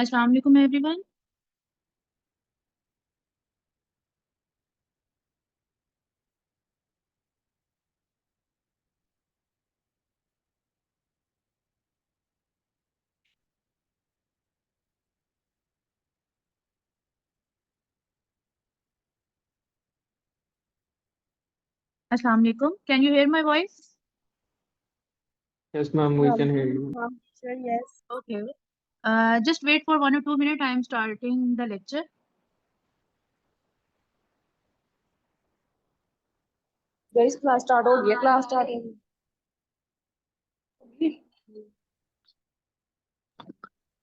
Assalamu alaikum everyone. Assalamu alaikum. Can you hear my voice? Yes, ma'am, we can hear Walaikum you. Salam, teacher. Yes. Okay. Just wait for 1 or 2 minutes. I am starting the lecture. Guys, class start हो गई है class start हो गई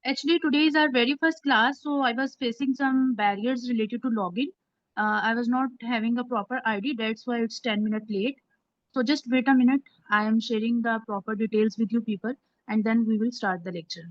Actually, today is our very first class, so I was facing some barriers related to login. I was not having a proper ID. That's why it's 10 minutes late. So just wait a minute. I am sharing the proper details with you people, and then we will start the lecture.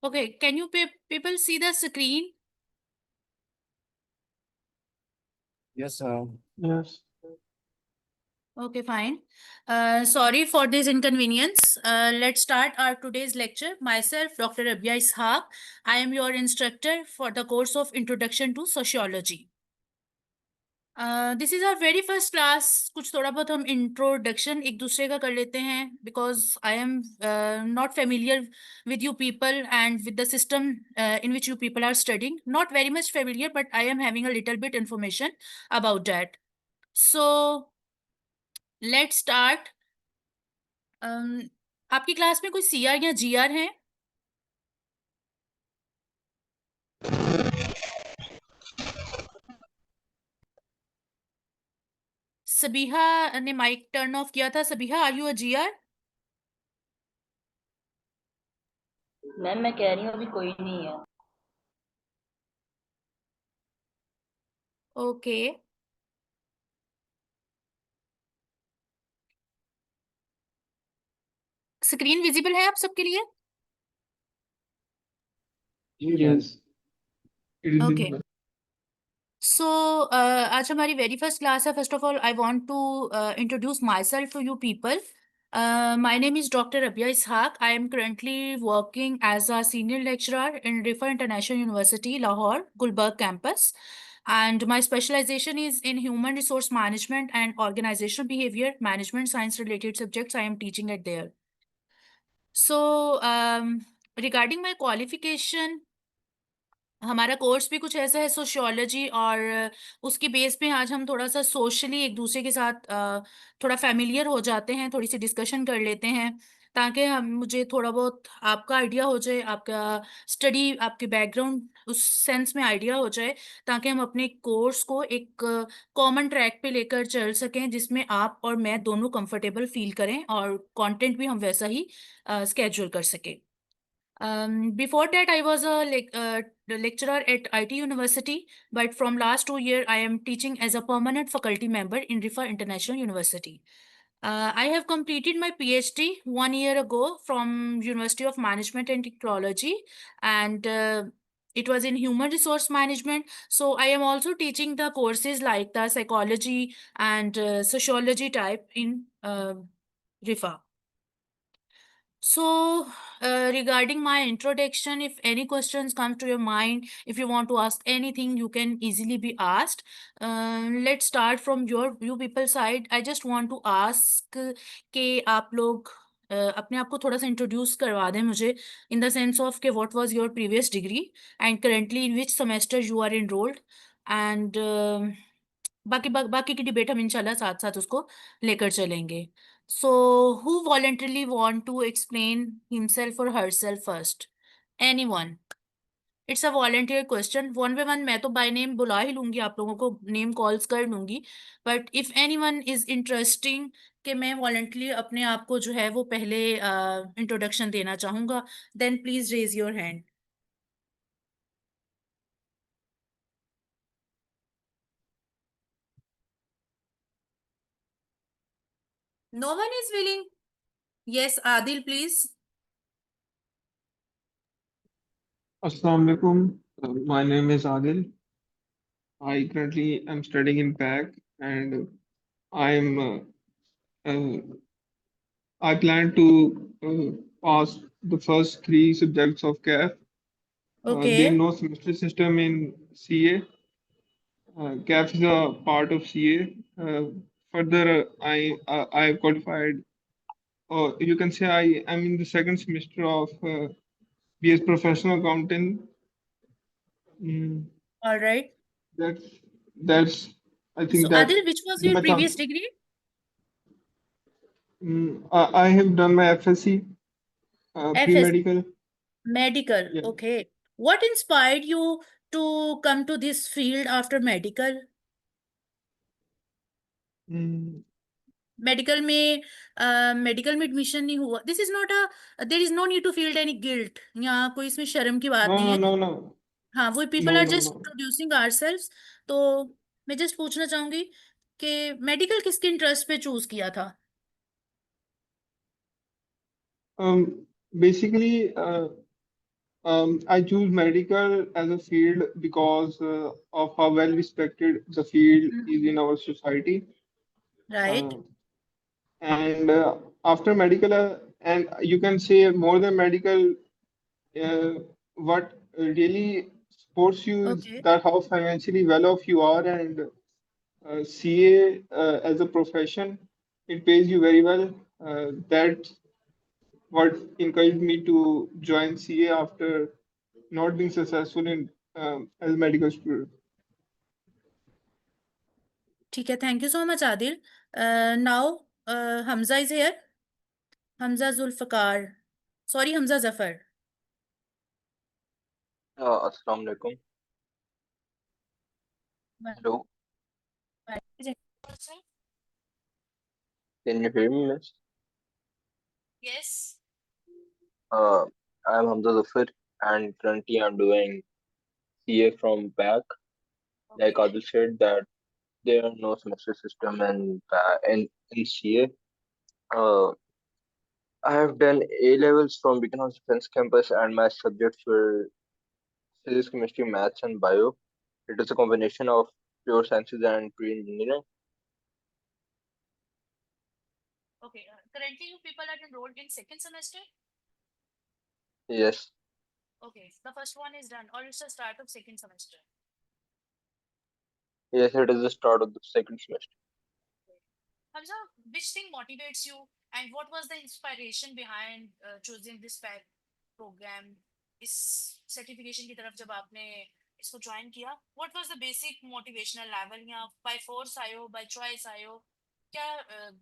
Okay, can you people see the screen? Yes, sir. Yes. Okay, fine. Sorry for this inconvenience. Let's start our today's lecture. Myself, Dr. Rabia Ishaq. I am your instructor for the course of Introduction to Sociology. This is our very first class. कुछ थोड़ा बहुत हम introduction एक दूसरे का कर लेते हैं because I am not familiar with you people and with the system in which you people are studying. Not very much familiar, but I am having a little bit information about that. So let's start. आपकी class में कोई CR या GR है? सबिहा ने mic turn off किया था. Sabiha, are you a GR? Ma'am मैं कह रही हूँ अभी कोई नहीं है. ओके. स्क्रीन विजिबल है आप सबके लिए? Yes. It is Okay. visible. So, आज हमारी very first class है. First of all, I want to introduce myself to you people. My name is Dr. Rabia Ishaq. I am currently working as a senior lecturer in Rifa International University, Lahore, Gulbarg campus. And my specialization is in human resource management and organizational behavior management science related subjects I am teaching at there. So, regarding my qualification, हमारा course भी कुछ ऐसा है sociology और उसके base पे आज हम थोड़ा सा सोशली एक दूसरे के साथ थोड़ा फैमिलियर हो जाते हैं, थोड़ी सी डिस्कशन कर लेते हैं ताकि हम मुझे थोड़ा बहुत आपका आइडिया हो जाए, आपका स्टडी, आपके बैकग्राउंड उस सेंस में आइडिया हो जाए ताकि हम अपने कोर्स को एक कॉमन ट्रैक पे लेकर चल सकें जिसमें आप और मैं दोनों कंफर्टेबल फील करें और कंटेंट भी हम वैसा ही स्केड्यूल कर सकें. Before that, I was a lecturer at IT University, but from last 2 years, I am teaching as a permanent faculty member in Rifa International University. I have completed my PhD 1 year ago from University of Management and Technology, and it was in human resource management. So I am also teaching the courses like the psychology and sociology type in Rifa. So, regarding my introduction, if any questions come to your mind, if you want to ask anything, you can easily be asked. Let's start from you people side. I just want to ask कि आप लोग अपने आप को थोड़ा सा introduce करवा दें मुझे in the sense of कि what was your previous degree and currently in which semester you are enrolled and बाकी की डिबेट हम इंशाल्लाह साथ साथ उसको लेकर चलेंगे. So, who voluntarily want to explain himself or herself first? Anyone? It's a volunteer question. One by one, मैं तो by name बुला ही लूंगी, आप लोगों को name calls कर लूंगी. But if anyone is interesting कि मैं voluntarily अपने आप को जो है वो पहले introduction देना चाहूँगा, then please raise your hand. No one is willing. Yes, Adil, please. Assalamu alaikum. My name is Adil. I currently am studying in PAC and uh, I plan to pass the first 3 subjects of CAF. Okay. There is no semester system in CA. CAF is a part of CA. Further, I qualified, or you can say I am in the second semester of BS Professional Accounting. All right. That's I think So, that Adil, which was is your my previous chance. degree? I have done my FSC, FS pre-medical. medical. Yeah. Okay. What inspired you to come to this field after medical? Medical में admission नहीं हुआ. This is not a there is no need to feel any guilt. यहाँ कोई इसमें शर्म की बात नहीं है. No. हाँ, वो people are just No. introducing ourselves. तो मैं just पूछना चाहूंगी कि मेडिकल किसके इंटरेस्ट पे चूज किया था? Basically, I choose medical as a field because of how well respected the field is in our society. Right. Uh, and after medical, and you can say more than medical, what really supports you is Okay. that how financially well off you are, and CA as a profession, it pays you very well. That's what encouraged me to join CA after not being successful in as a medical student. ठीक है. Thank you so much, Adil. Now, Hamza is here. Hamza Zulfikar. Sorry, Hamza Zafar. Assalamu alaikum. Hello, can you hear me, miss? Yes. Uh, I'm Hamza Zafar, and currently I'm doing CA from back. Like Okay. Adil said, that there are no semester system in CA. Uh, I have done A levels from Beacon House Defense Campus, and my subjects were physics, chemistry, maths, and bio. It is a combination of pure sciences and pre-engineering. Okay. Currently, you people are enrolled in second semester. Yes, Okay. The first one is done, or it's the start of second semester. yes, it is the start of the second semester. Hamza, which thing motivates you, and what was the inspiration behind choosing this program? इस certification की तरफ जब आपने इसको join किया, what was the basic motivational level? या by force आए हो, by choice आए हो? क्या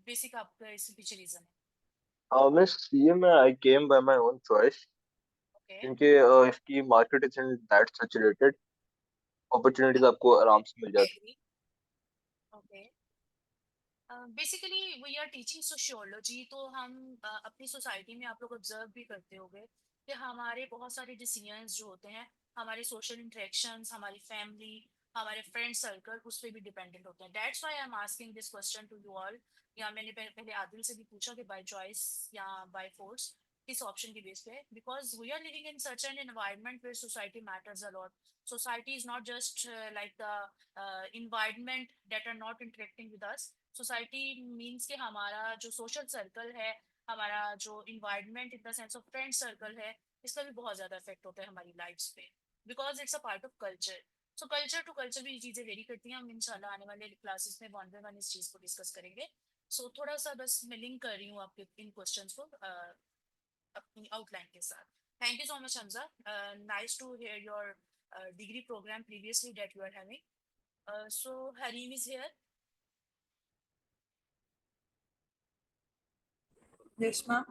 basic आपका इसके पीछे reason है? Miss CA में I came by my own choice. Okay. क्योंकि इसकी market is that saturated, opportunities आपको आराम से मिल जाती Agree. Okay. Basically we are teaching sociology, तो हम अपनी सोसाइटी में आप लोग ऑब्जर्व भी करते होंगे कि हमारे बहुत सारे डिसीजंस जो होते हैं, हमारे सोशल इंटरेक्शंस, हमारी फैमिली, हमारे फ्रेंड सर्कल उस पर भी डिपेंडेंट होते हैं. That's why I am asking this question to you all. या मैंने पहले आदिल से भी पूछा कि बाय चॉइस या बाय फोर्स, किस ऑप्शन की बेस पे, because we are living in such an environment where society matters a lot. Society is not just like the environment that are not interacting with us. Society means कि हमारा जो social circle है, हमारा जो environment in the sense of friend circle है, इसका भी बहुत ज्यादा इफेक्ट होता है हमारी लाइफ्स पे, because it's a part of culture. So culture to culture भी ये चीजें वेरी करती हैं. हम इंशाल्लाह आने वाले क्लासेस में वन बाय वन इस चीज को डिस्कस करेंगे. सो थोड़ा सा बस मैं लिंक कर रही हूँ आपके इन क्वेश्चंस को अपनी आउटलाइन के साथ. Thank you so much Hamza. Nice to hear your degree program previously that you are having. So Harim is here. Yes, ma'am.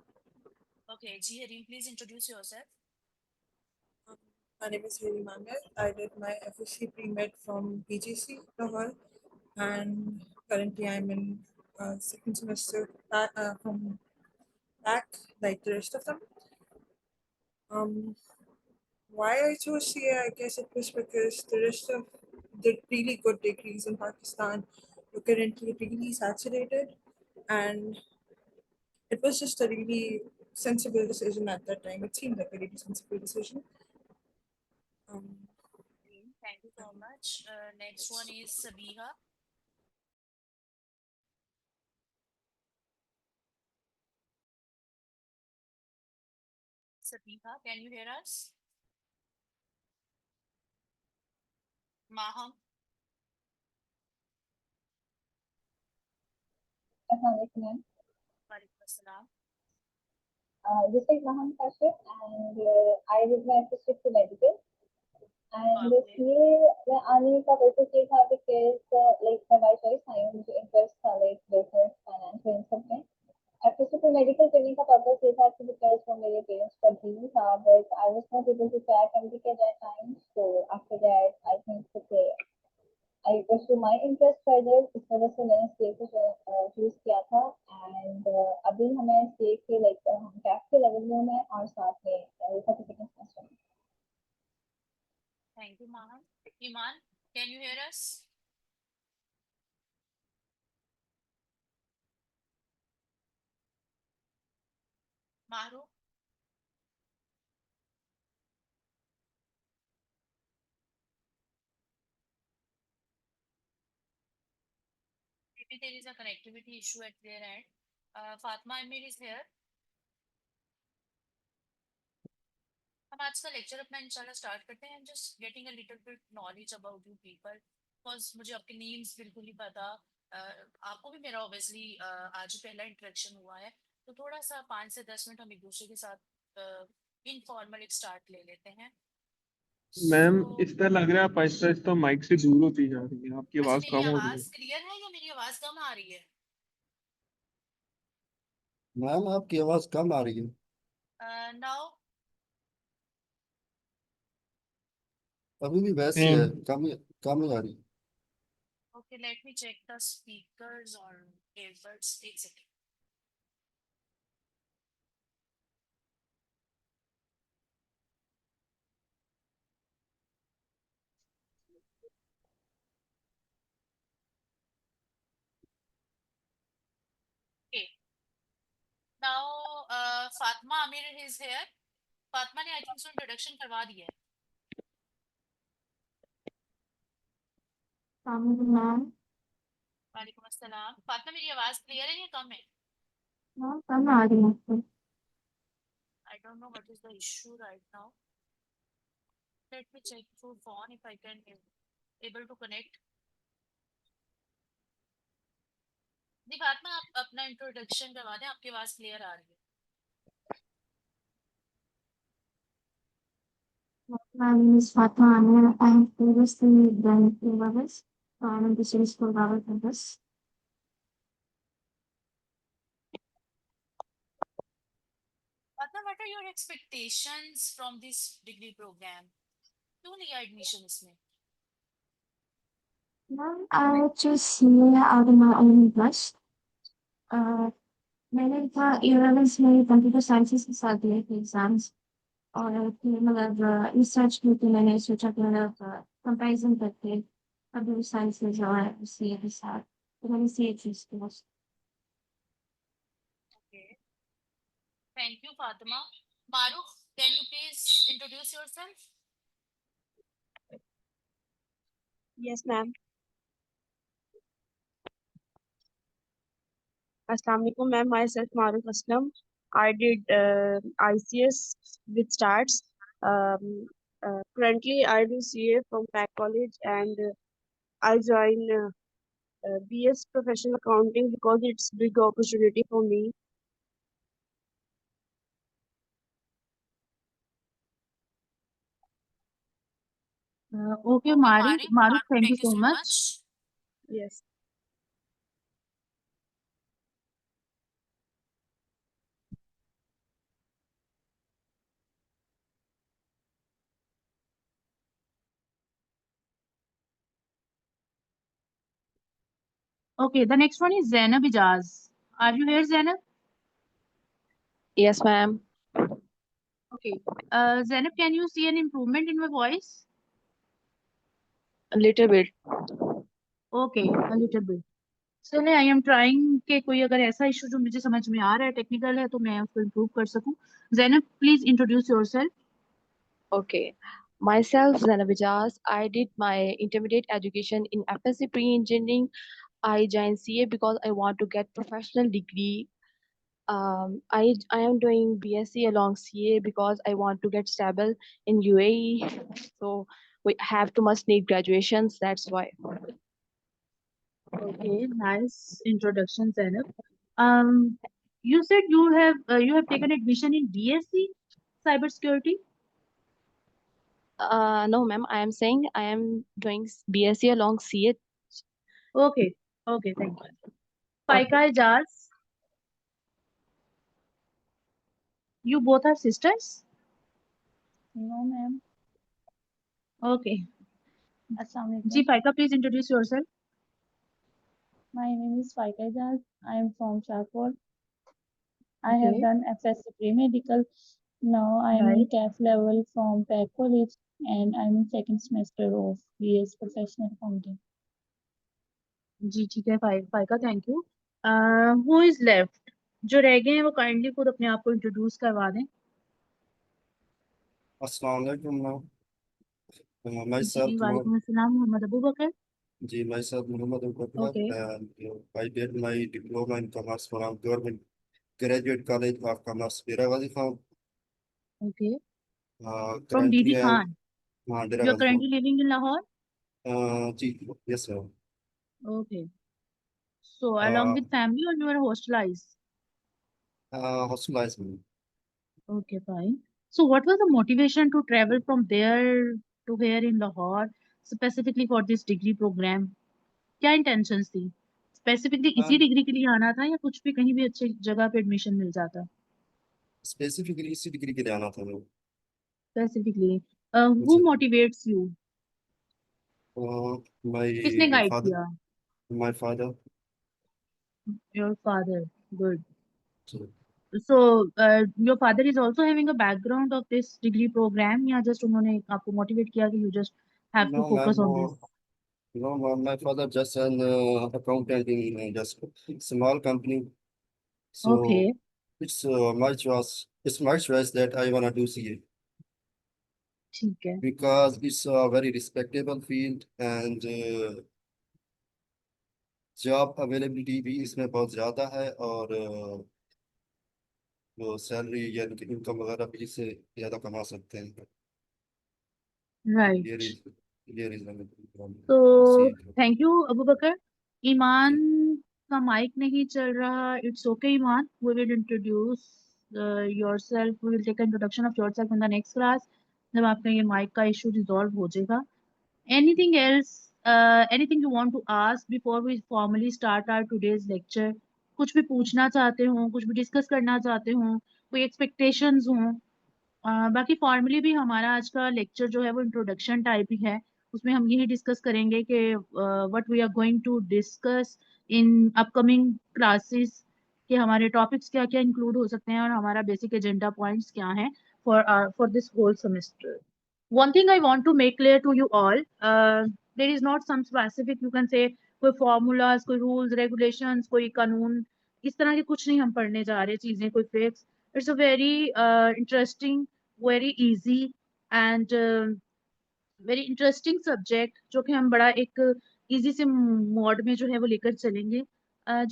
Okay, Ji Harim, please introduce yourself. My name is Heri Mangal. I did my FSC pre-med from PGC Lahore, and currently I'm in second semester from back, like the rest of them. Why I chose CA, I guess it was because the rest of the really good degrees in Pakistan were currently really saturated, and it was just a really sensible decision at that time. It seemed like a really sensible decision. Thank you so much. Next one is Sabiha. Sabiha, can you hear us? Maham. Assalamualaikum, ma'am. Walaikum assalam. This is Maham Kashif, and I did my assistant to medical. And Okay. इसलिए मैं आने का purpose ये था because like my choice था, मुझे interest था like business, finance इन सब में. Assistant to medical करने का पर्पस ये था कि because वो मेरे parents का dream था, but I was not able to crack MD at that time. So after that, I think okay, I pursue my interest further. इस वजह से मैंने CA को चूज किया था. एंड अभी हमें CA के लाइक हम कैफ के लेवल में हैं और साथ में सर्टिफिकेट सेमेस्टर में. Thank you, Maham. Iman, can you hear us? Mahru? Maybe there is a connectivity issue at their end. Fatma Amir is here. हम आज का लेक्चर अपना इंशाल्लाह स्टार्ट करते हैं just getting a little bit knowledge about you people because मुझे आपके names बिल्कुल नहीं पता आपको भी मेरा ऑब्वियसली आज पहला इंटरेक्शन हुआ है तो थोड़ा सा 5 से 10 मिनट हम एक दूसरे के साथ इनफॉर्मल एक स्टार्ट ले लेते हैं मैम So, इस तरह लग रहा है आप आहिस्ता आहिस्ता माइक से दूर होती जा रही है, आपकी अच्छा आवाज मेरी कम हो रही है। आवाज क्लियर है या मेरी आवाज कम आ रही है मैम आपकी आवाज कम आ रही है। नाउ अभी भी वैसी है, कम कम ही आ रही है। okay let me check the speakers or earbuds एक second okay now Fatma Amir is here Fatima ने आई थिंक सो इंट्रोडक्शन करवा दिया है मैम वालेकुम अस्सलाम फातिमा मेरी आवाज क्लियर है या कम है कम आ रही है I don't know what is the issue right now let me check through phone if I can able to connect जी फातिमा आप अपना इंट्रोडक्शन करवा दें आपकी आवाज क्लियर आ रही है My name is Fatma Amir. I have previously done A-levels. So I'm in the series for level campus. Fatima what are your expectations from this degree program क्यों लिया एडमिशन इसमें Ma'am, I chose CA out of my own interest. मैंने था A-levels में computer sciences के साथ दिए थे एग्जाम्स और फिर मतलब रिसर्च की थी मैंने सोचा कि मतलब कंपैरिजन करके कंप्यूटर साइंसेस और CA के साथ तो मैंने CA चूज किया okay thank you Fatima Maruf can you please introduce yourself Yes, ma'am. Assalamu alaikum, ma'am. Myself, Maruf Aslam. I did ICS with STARS. Currently, I do CA from Pack College, and I join BS Professional Accounting because it's big opportunity for me. Okay, Maruf, thank you so much. Yes. Okay, the next one is Zainab Ijaz. Are you here, Zainab? Yes, ma'am. Okay. Zainab, can you see an improvement in my voice? A little bit. Okay, a little bit. चलिए I am trying के कोई अगर ऐसा issue जो मुझे समझ में आ रहा है टेक्निकल है तो मैं उसको इम्प्रूव कर सकूं Zainab please introduce yourself Okay. Myself, Zainab Ijaz. I did my intermediate education in FSC pre-engineering. I joined CA because I want to get professional degree. I am doing BSc along CA because I want to get stable in UAE. So we have to must need graduations. That's why. Okay, nice introduction, Zainab. You said you have taken admission in BSc cybersecurity. No, ma'am. I am saying I am doing BSc along CA. Okay, okay, thank you. Faika Ijaz, you both are sisters. No, ma'am. Okay. Assalamu Ji alaikum. Faika, please introduce yourself. My name is Faika Ijaz. I am from Shahpur. I have Okay. done FSC pre-medical. Now I am in Right. CAF level from Pack College and I am in second semester of BS Professional Accounting. जी ठीक है Faika thank you who is left जो रह गए हैं वो kindly खुद अपने आप को इंट्रोड्यूस करवा दें अस्सलाम वालेकुम मैम। जी Myself, वालेकुम अस्सलाम मोहम्मद अबू बकर जी, myself Muhammad Al Okay. and I did my diploma in commerce from Government Graduate College of Commerce, Derawazi Farm. Okay. From Currently DB I am Khan. You're Derawazi currently Farm. living in Lahore? जी, yes sir. Okay. So along Uh, with family or you are hostelized? Hospitalized me. Okay, fine. So what was the motivation to travel from there to here in Lahore, specifically for this degree program? क्या intentions थी? Specifically इसी And degree के लिए आना था या कुछ भी कहीं भी अच्छी जगह पे एडमिशन मिल जाता? specifically इसी डिग्री के लिए आना था मैं. Specifically, who जी. motivates you? किसने My गाइड father, किया? my father. Your father. Good. So, So your father is also having a background of this degree program या just उन्होंने आपको motivate किया कि you just have to no, focus ma'am, on this? no, ma'am, my father just an accountant in just small company. So Okay. it's my choice. It's my choice that I wanna do CA ठीक है. because it's a very respectable field and job availability भी इसमें बहुत ज़्यादा है और वो salary यानी कि इनकम वगैरह भी इससे ज़्यादा कमा सकते हैं. Right. ये रीज़न है. So CA. thank you Abu Bakr. ईमान का माइक नहीं चल रहा. It's okay Iman. We will introduce yourself. We will take an introduction of yourself in the next class. जब आपका ये माइक का इशू रिजॉल्व हो जाएगा. Anything else? Anything you want to ask before we formally start our today's lecture? कुछ भी पूछना चाहते हो, कुछ भी डिस्कस करना चाहते हो, कोई एक्सपेक्टेशंस हो? बाकी फॉर्मली भी हमारा आज का लेक्चर जो है वो इंट्रोडक्शन टाइप ही है. उसमें हम यही डिस्कस करेंगे कि what we are going to discuss in upcoming classes, कि हमारे टॉपिक्स क्या क्या इंक्लूड हो सकते हैं और हमारा बेसिक एजेंडा पॉइंट्स क्या हैं for this whole semester. One thing I want to make clear to you all, there is not some specific, you can say, कोई formulas, कोई rules, regulations, कोई कानून, इस तरह के कुछ नहीं हम पढ़ने जा रहे चीजें कोई fix. It's a very interesting, very easy and very interesting subject जो कि हम बड़ा एक easy से मोड में जो है वो लेकर चलेंगे.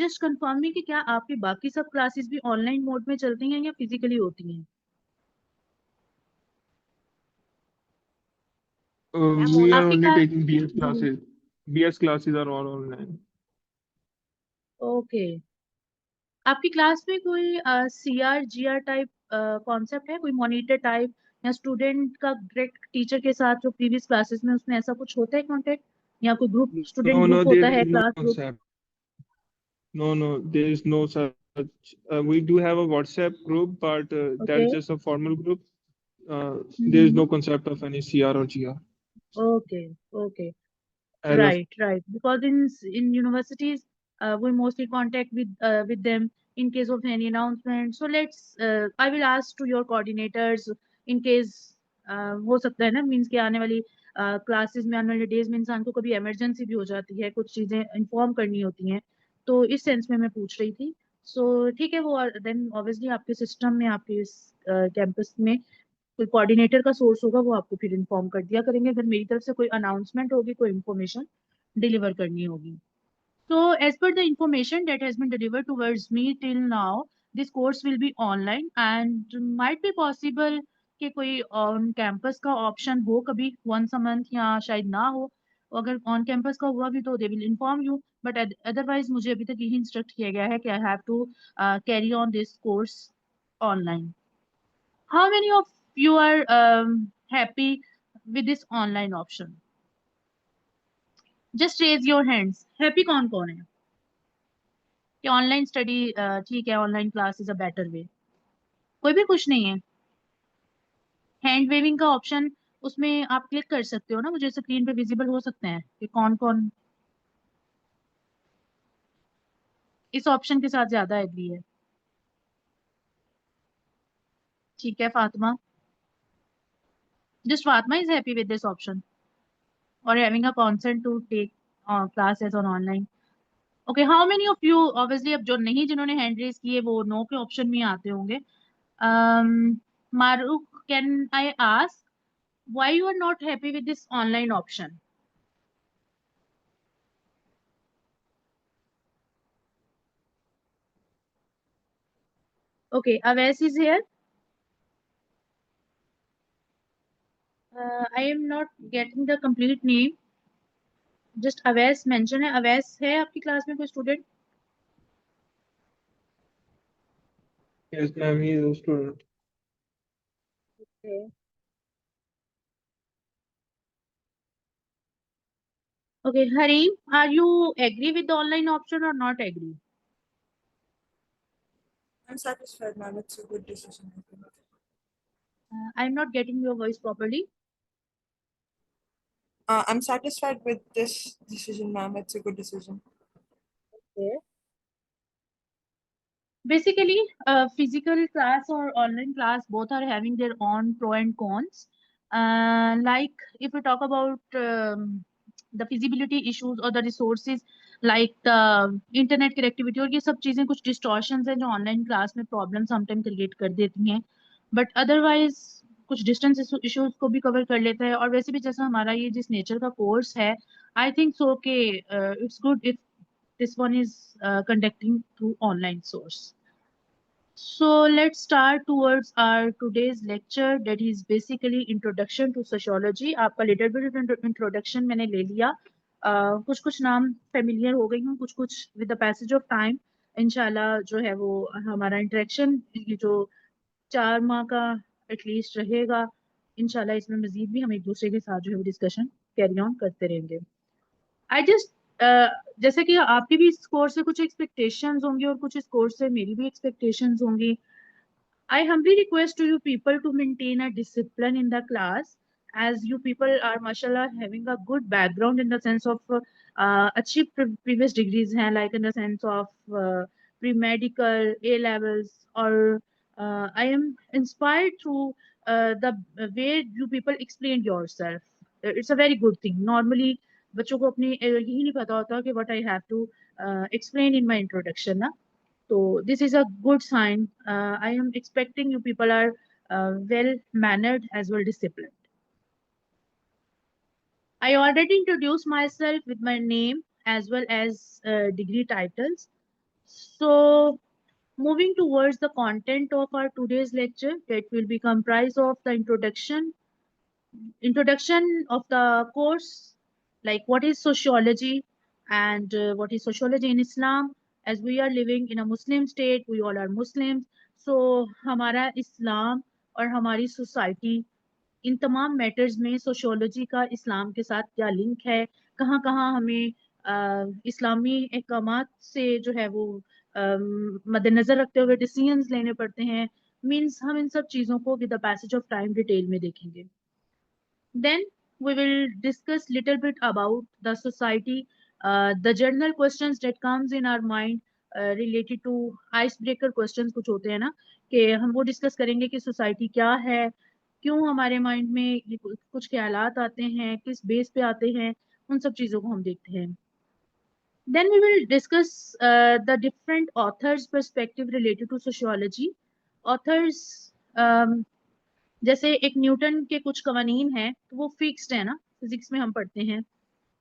जस्ट कंफर्मिंग कि क्या आपकी बाकी सब क्लासेस भी ऑनलाइन मोड में चलती हैं या फिजिकली होती हैं? We are आपकी only class. taking BS classes. BS classes are all online. Okay. आपकी क्लास में कोई CR GR टाइप कॉन्सेप्ट है, कोई मॉनिटर टाइप या स्टूडेंट का डायरेक्ट टीचर के साथ जो प्रीवियस क्लासेस में उसमें ऐसा कुछ होता है कांटेक्ट, या कोई group student No, group there होता है, is no class group? concept. No, there is no such. We do have a WhatsApp group, but that okay. is just a formal group. There is no concept of any CR or GR. Okay. Okay. As of Right. Because in universities, we mostly contact with them in case of any announcement. So let's. I will ask to your coordinators in case हो सकता है ना, means कि आने वाली classes में, आने वाले डेज में इंसान को कभी इमरजेंसी भी हो जाती है, कुछ चीजें इन्फॉर्म करनी होती हैं, तो इस सेंस में मैं पूछ रही थी. सो ठीक है, वो देन ऑब्वियसली आपके सिस्टम में, आपके इस कैंपस में कोई कोऑर्डिनेटर का सोर्स होगा, वो आपको फिर इन्फॉर्म कर दिया करेंगे अगर मेरी तरफ से कोई अनाउंसमेंट होगी, कोई इन्फॉर्मेशन डिलीवर करनी होगी. So as per the information that has been delivered towards me till now, this course will be online and might be possible कि कोई ऑन कैंपस का ऑप्शन हो कभी once a month, या शायद ना हो. अगर ऑन कैंपस का हुआ भी तो they will inform you, but otherwise मुझे अभी तक यही इंस्ट्रक्ट किया गया है कि I have to carry on this course online. How many of you are happy with this online option? Just raise your hands. Happy कौन कौन है कि ऑनलाइन स्टडी ठीक है, online class is a better way? कोई भी खुश नहीं है? हैंड वेविंग का ऑप्शन उसमें आप क्लिक कर सकते हो ना, मुझे स्क्रीन पे विजिबल हो सकते हैं कि कौन कौन इस ऑप्शन के साथ ज्यादा एग्री है. ठीक है Fatima. Just Fatima is happy with this option और having a consent to take classes on online. Okay, how many of you, obviously अब जो नहीं, जिन्होंने हैंड रेज किए वो नो के ऑप्शन में आते होंगे. Maruk, can I ask why you are not happy with this online option? Okay, Awais is here. I am not getting the complete name. Just Awais mention है. Awais है आपकी class में कोई student? Yes, ma'am, he is a student. Okay. Okay, Harim, are you agree with the online option or not agree? I'm satisfied, ma'am. It's a good decision, I think. I'm not getting your voice properly. I'm satisfied with this decision, ma'am. It's a good decision. Okay. Basically, physical class or online class both are having their own pro and cons. Like if we talk about the feasibility issues or the resources like the internet connectivity और ये सब चीजें कुछ distortions हैं जो online class में problem sometimes create कर देती हैं, but otherwise कुछ distance issues को भी cover कर लेता है. और वैसे भी जैसा हमारा ये जिस nature का course है, I think so कि it's good if this one is conducting through online source. So let's start towards our today's lecture, that is basically introduction to sociology. आपका little bit introduction मैंने ले लिया. कुछ कुछ नाम familiar हो गई हूँ, कुछ कुछ with the passage of time इंशाल्लाह जो है वो हमारा interaction ये जो 4 माह का at least रहेगा, इंशाल्लाह इसमें मजीद भी हम एक दूसरे के साथ जो है वो discussion carry on करते रहेंगे. I just जैसे कि आपकी भी इस कोर्स से कुछ expectations होंगी और कुछ इस कोर्स से मेरी भी expectations होंगी. I humbly request to you people to maintain a discipline in the class, as you people are mashallah having a good background in the sense of achieved previous degrees हैं, like in the sense of pre-medical, A levels, or I am inspired through the way you people explained yourself. It's a very good thing. Normally बच्चों को अपनी यही नहीं पता होता कि what I have to explain in my introduction ना. So this is a good sign. I am expecting you people are well mannered as well disciplined. I already introduced myself with my name as well as degree titles. So moving towards the content of our today's lecture, that will be comprised of the introduction of the course, like what is sociology and what is sociology in Islam. As we are living in a Muslim state, we all are Muslims, so हमारा इस्लाम और हमारी society in तमाम matters में sociology का इस्लाम के साथ क्या link है, कहाँ कहाँ हमें इस्लामी अहकामात से जो है वो मद्देनजर रखते हुए डिसीजंस लेने पड़ते हैं. मींस हम इन सब चीज़ों को with the passage of time detail में देखेंगे. Then we will discuss little bit about the society, the general questions that comes in our mind related to icebreaker questions कुछ होते हैं ना, कि हम वो डिस्कस करेंगे कि सोसाइटी क्या है, क्यों हमारे माइंड में ये कुछ ख्यालात आते हैं, किस बेस पे आते हैं, उन सब चीज़ों को हम देखते हैं. Then we will discuss the different authors' perspective related to sociology. Authors जैसे एक न्यूटन के कुछ कवानीन हैं तो वो फिक्स्ड है ना, फिजिक्स में हम पढ़ते हैं,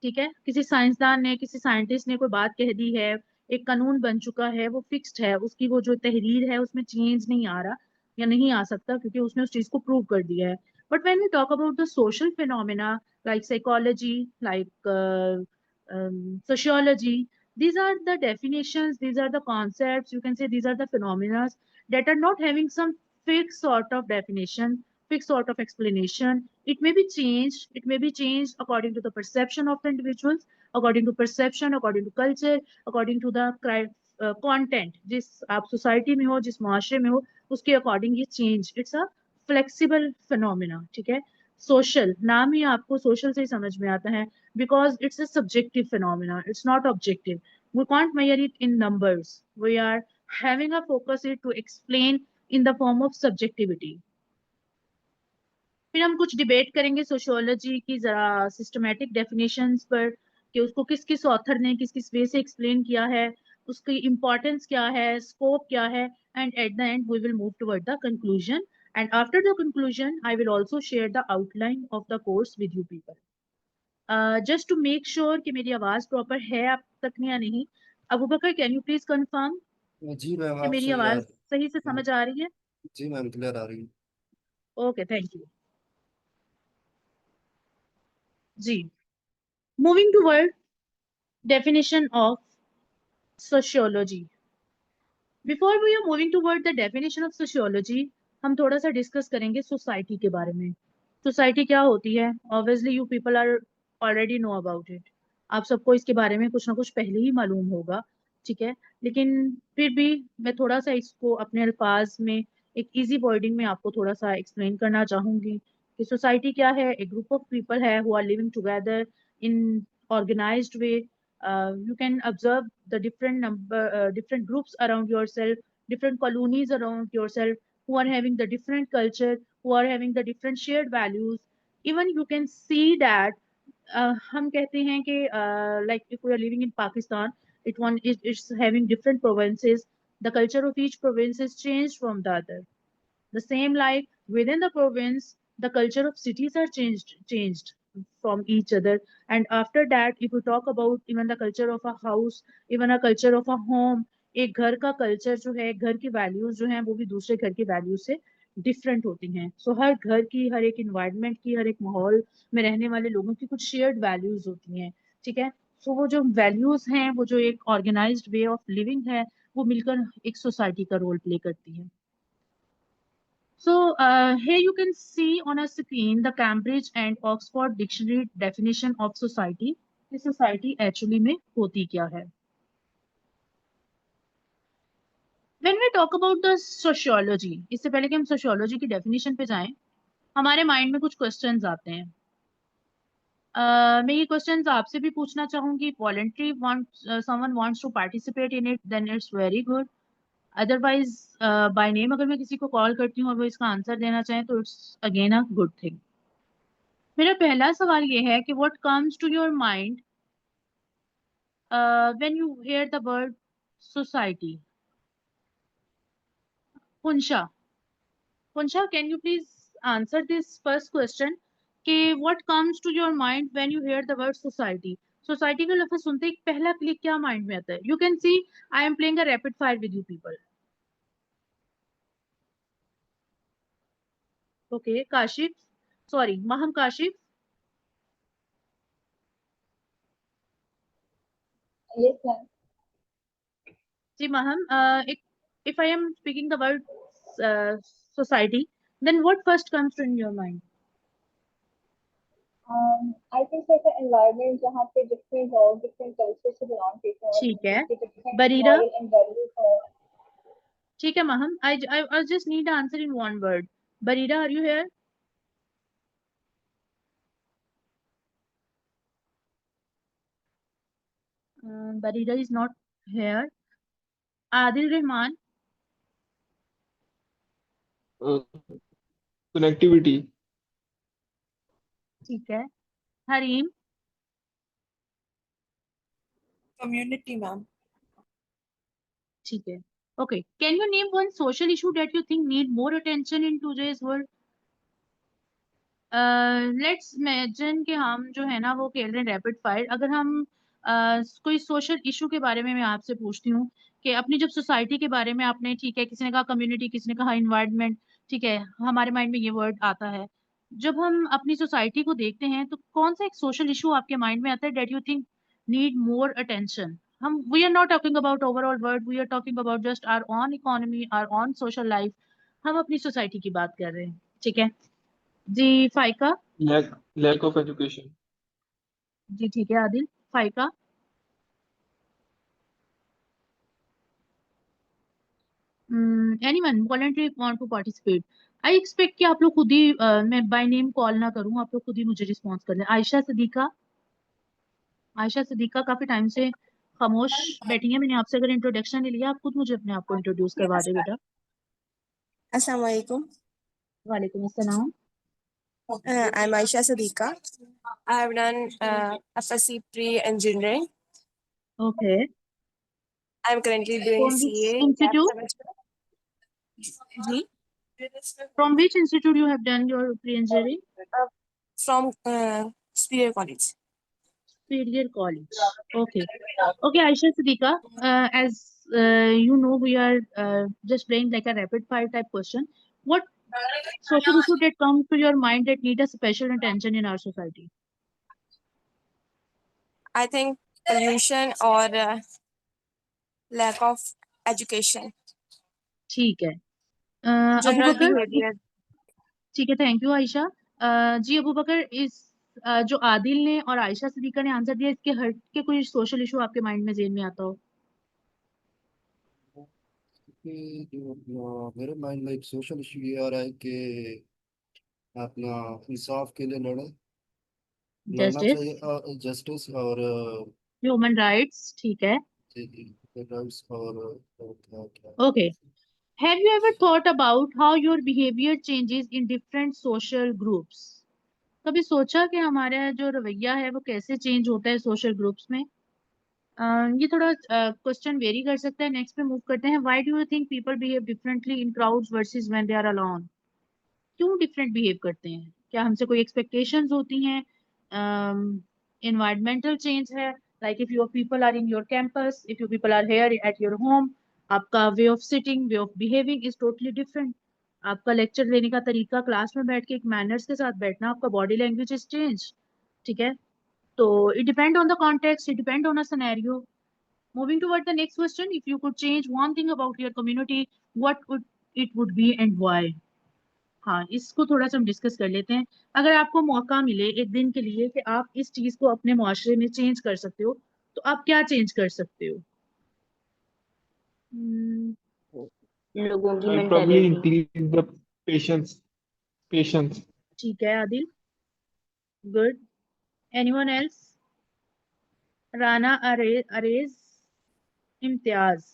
ठीक है. किसी साइंसदान ने, किसी साइंटिस्ट ने कोई बात कह दी है, एक कानून बन चुका है, वो फिक्स्ड है, उसकी वो जो तहरीर है उसमें चेंज नहीं आ रहा या नहीं आ सकता क्योंकि उसने उस चीज को प्रूव कर दिया है. But when we talk about the social phenomena like psychology, like sociology, these are the definitions, these are the concepts, you can say these are the phenomena that are not having some fixed sort of definition, fixed sort of explanation. It may be changed. It may be changed according to the perception of the individuals, according to perception, according to culture, according to the content. जिस आप society में हो, जिस माशरे में हो, उसके according ये change. It's a flexible phenomena. ठीक है. Social, नाम ही आपको social से ही समझ में आता है, because it's a subjective phenomena. It's not objective. We can't measure it in numbers. We are having a focus it to explain in the form of subjectivity. फिर हम कुछ डिबेट करेंगे सोशियोलॉजी की जरा सिस्टमैटिक डेफिनेशंस पर कि उसको किस किस ऑथर ने किस किस वे से एक्सप्लेन किया है, उसकी इंपॉर्टेंस क्या है, स्कोप क्या है, and at the end we will move toward the conclusion. And after the conclusion I will also share the outline of the course with you people. Just to make sure कि मेरी आवाज proper है आप तक या नहीं. Abu Bakar, can you please confirm जी ma'am, कि आप मेरी सही आवाज सही से समझ आ रही है? जी मैम, क्लियर आ रही है। ओके, थैंक यू जी। Moving toward definition of sociology. Before we are moving toward the definition of sociology, हम थोड़ा सा डिस्कस करेंगे सोसाइटी के बारे में। सोसाइटी क्या होती है? Obviously you people are already know about it. आप सबको इसके बारे में कुछ ना कुछ पहले ही मालूम होगा, ठीक है? लेकिन फिर भी मैं थोड़ा सा इसको अपने अल्फाज में एक इजी वर्डिंग में आपको थोड़ा सा एक्सप्लेन करना चाहूंगी कि सोसाइटी क्या है। एक ग्रुप ऑफ पीपल है who are living together in organized way. You can observe the different groups around yourself, different colonies around yourself, who are having the different culture, who are having the different shared values. Even you can see that हम कहते हैं कि like if we are living in Pakistan, it's having different provinces. The culture of each province is changed from the other. The same like within the province, the culture of cities are changed from each other. And after that, if we talk about even the culture of a house, even a culture of a home, एक घर का culture जो है, घर की values जो हैं वो भी दूसरे घर की वैल्यूज से डिफरेंट होती हैं। सो हर घर की, हर एक इन्वायरमेंट की, हर एक माहौल में रहने वाले लोगों की कुछ शेयर्ड वैल्यूज होती हैं, ठीक है? सो वो जो वैल्यूज हैं, वो जो एक ऑर्गेनाइज्ड वे ऑफ लिविंग है, वो मिलकर एक सोसाइटी का रोल प्ले करती है। So here you can see on a screen the Cambridge and Oxford Dictionary definition of society. कि society actually में होती क्या है? When we talk about the sociology, इससे पहले कि हम sociology की definition पे जाएं, हमारे mind में कुछ questions आते हैं। मैं ये questions आपसे भी पूछना चाहूंगी। Voluntary someone wants to participate in it, then it's very good. Otherwise by name अगर मैं किसी को कॉल करती हूँ और वो इसका आंसर देना चाहें तो it's again a good thing. मेरा पहला सवाल ये है कि what comes to your mind when you hear the word society? Punsha, can you please answer this first question कि what comes to your mind when you hear the word society? Society का लफ्ज सुनते ही पहला क्लिक क्या mind में आता है? You can see I am playing a rapid fire with you people. Okay, Kashif, sorry ma'am Kashif. Yes, ma'am. जी ma'am, if I am speaking the word society, then what first comes to in your mind? I think like an environment जहाँ पे different लोग different culture से belong करते हैं और ठीक है, उनके different Bareera. moral and values हैं। ठीक है Meham, I just need an answer in one word. Bariera, are you here? Bariera is not here. Adil Rahman. Connectivity. ठीक है, हरीम। Community, ma'am. ठीक है, okay. Can you name one social issue that you think need more attention in today's world? Let's imagine कि हम जो है ना वो खेल रहे हैं रैपिड फायर। अगर हम कोई सोशल इशू के बारे में मैं आपसे पूछती हूँ कि अपनी जब सोसाइटी के बारे में आपने, ठीक है, किसी ने कहा कम्युनिटी, किसी ने कहा इन्वायरमेंट, ठीक है, हमारे माइंड में ये वर्ड आता है। जब हम अपनी सोसाइटी को देखते हैं तो कौन सा एक सोशल इशू आपके माइंड में आता है that you think need more attention? हम we are not talking about overall world, we are talking about just our own economy, our own social life. हम अपनी सोसाइटी की बात कर रहे हैं, ठीक है जी। फाइका। Lack of education. जी ठीक है Adil. Faika. Anyone voluntary want to participate? I expect कि आप लोग खुद ही मैं बाय नेम कॉल ना करूं, आप लोग खुद ही मुझे रिस्पॉन्स कर दें। आयशा सदीका। आयशा सदीका काफी टाइम से खामोश बैठी हैं, मैंने आपसे अगर इंट्रोडक्शन नहीं लिया, आप खुद मुझे अपने आप को इंट्रोड्यूस करवा दे बेटा। Assalamu alaikum. वालेकुम अस्सलाम। I'm Aisha Sadiqa. I have done FSC pre-engineering. Okay, I'm currently doing from which CA CAP institute? 7. From which institute you have done your pre engineering? From Superior College. Superior College. Okay. Okay, Aisha Siddiqa, as we are just playing like a rapid fire type question. What social issue that come to your mind that need a special attention in our society? I think pollution or lack of education. ठीक है. Abu General बकर, behavior. ठीक है, thank you Ayesha. जी अबू बकर, इस जो आदिल ने और आयशा सदीका ने answer दिया, इसके हट के कोई सोशल इशू आपके माइंड में जेन में आता हो? जो मेरे माइंड में एक सोशल इशू ये आ रहा है कि अपना इंसाफ के लिए लड़ना जस्टिस, चाहिए, जस्टिस और ह्यूमन राइट्स, ठीक है. राइट्स और क्या क्या okay. Have you ever thought about how your behaviour changes in different social groups? कभी सोचा कि हमारा जो रवैया है वो कैसे चेंज होता है सोशल ग्रुप्स में? ये थोड़ा क्वेश्चन वेरी कर सकता है. नेक्स्ट पे मूव करते हैं. Why do you think people behave differently in crowds versus when they are alone? क्यों डिफरेंट बिहेव करते हैं? क्या हमसे कोई एक्सपेक्टेशंस होती हैं? इन्वायरमेंटल चेंज है, like if your people are in your campus, if your people are here at your home, आपका way of sitting, way of behaving is totally different. आपका लेक्चर लेने का तरीका, क्लास में बैठ के एक मैनर्स के साथ बैठना, आपका बॉडी लैंग्वेज इज चेंज. ठीक है, तो it depend on the context, it depend on a scenario. Moving toward the next question, if you could change one thing about your community, what would it would be and why? हाँ, इसको थोड़ा सा हम discuss कर लेते हैं. अगर आपको मौका मिले एक दिन के लिए कि आप इस चीज को अपने मुआशरे में चेंज कर सकते हो, तो आप क्या चेंज कर सकते हो? लोगों की I'll probably mentality. increase the patience. ठीक है Adil, good. Anyone else? Rana Areej, Imtiaz.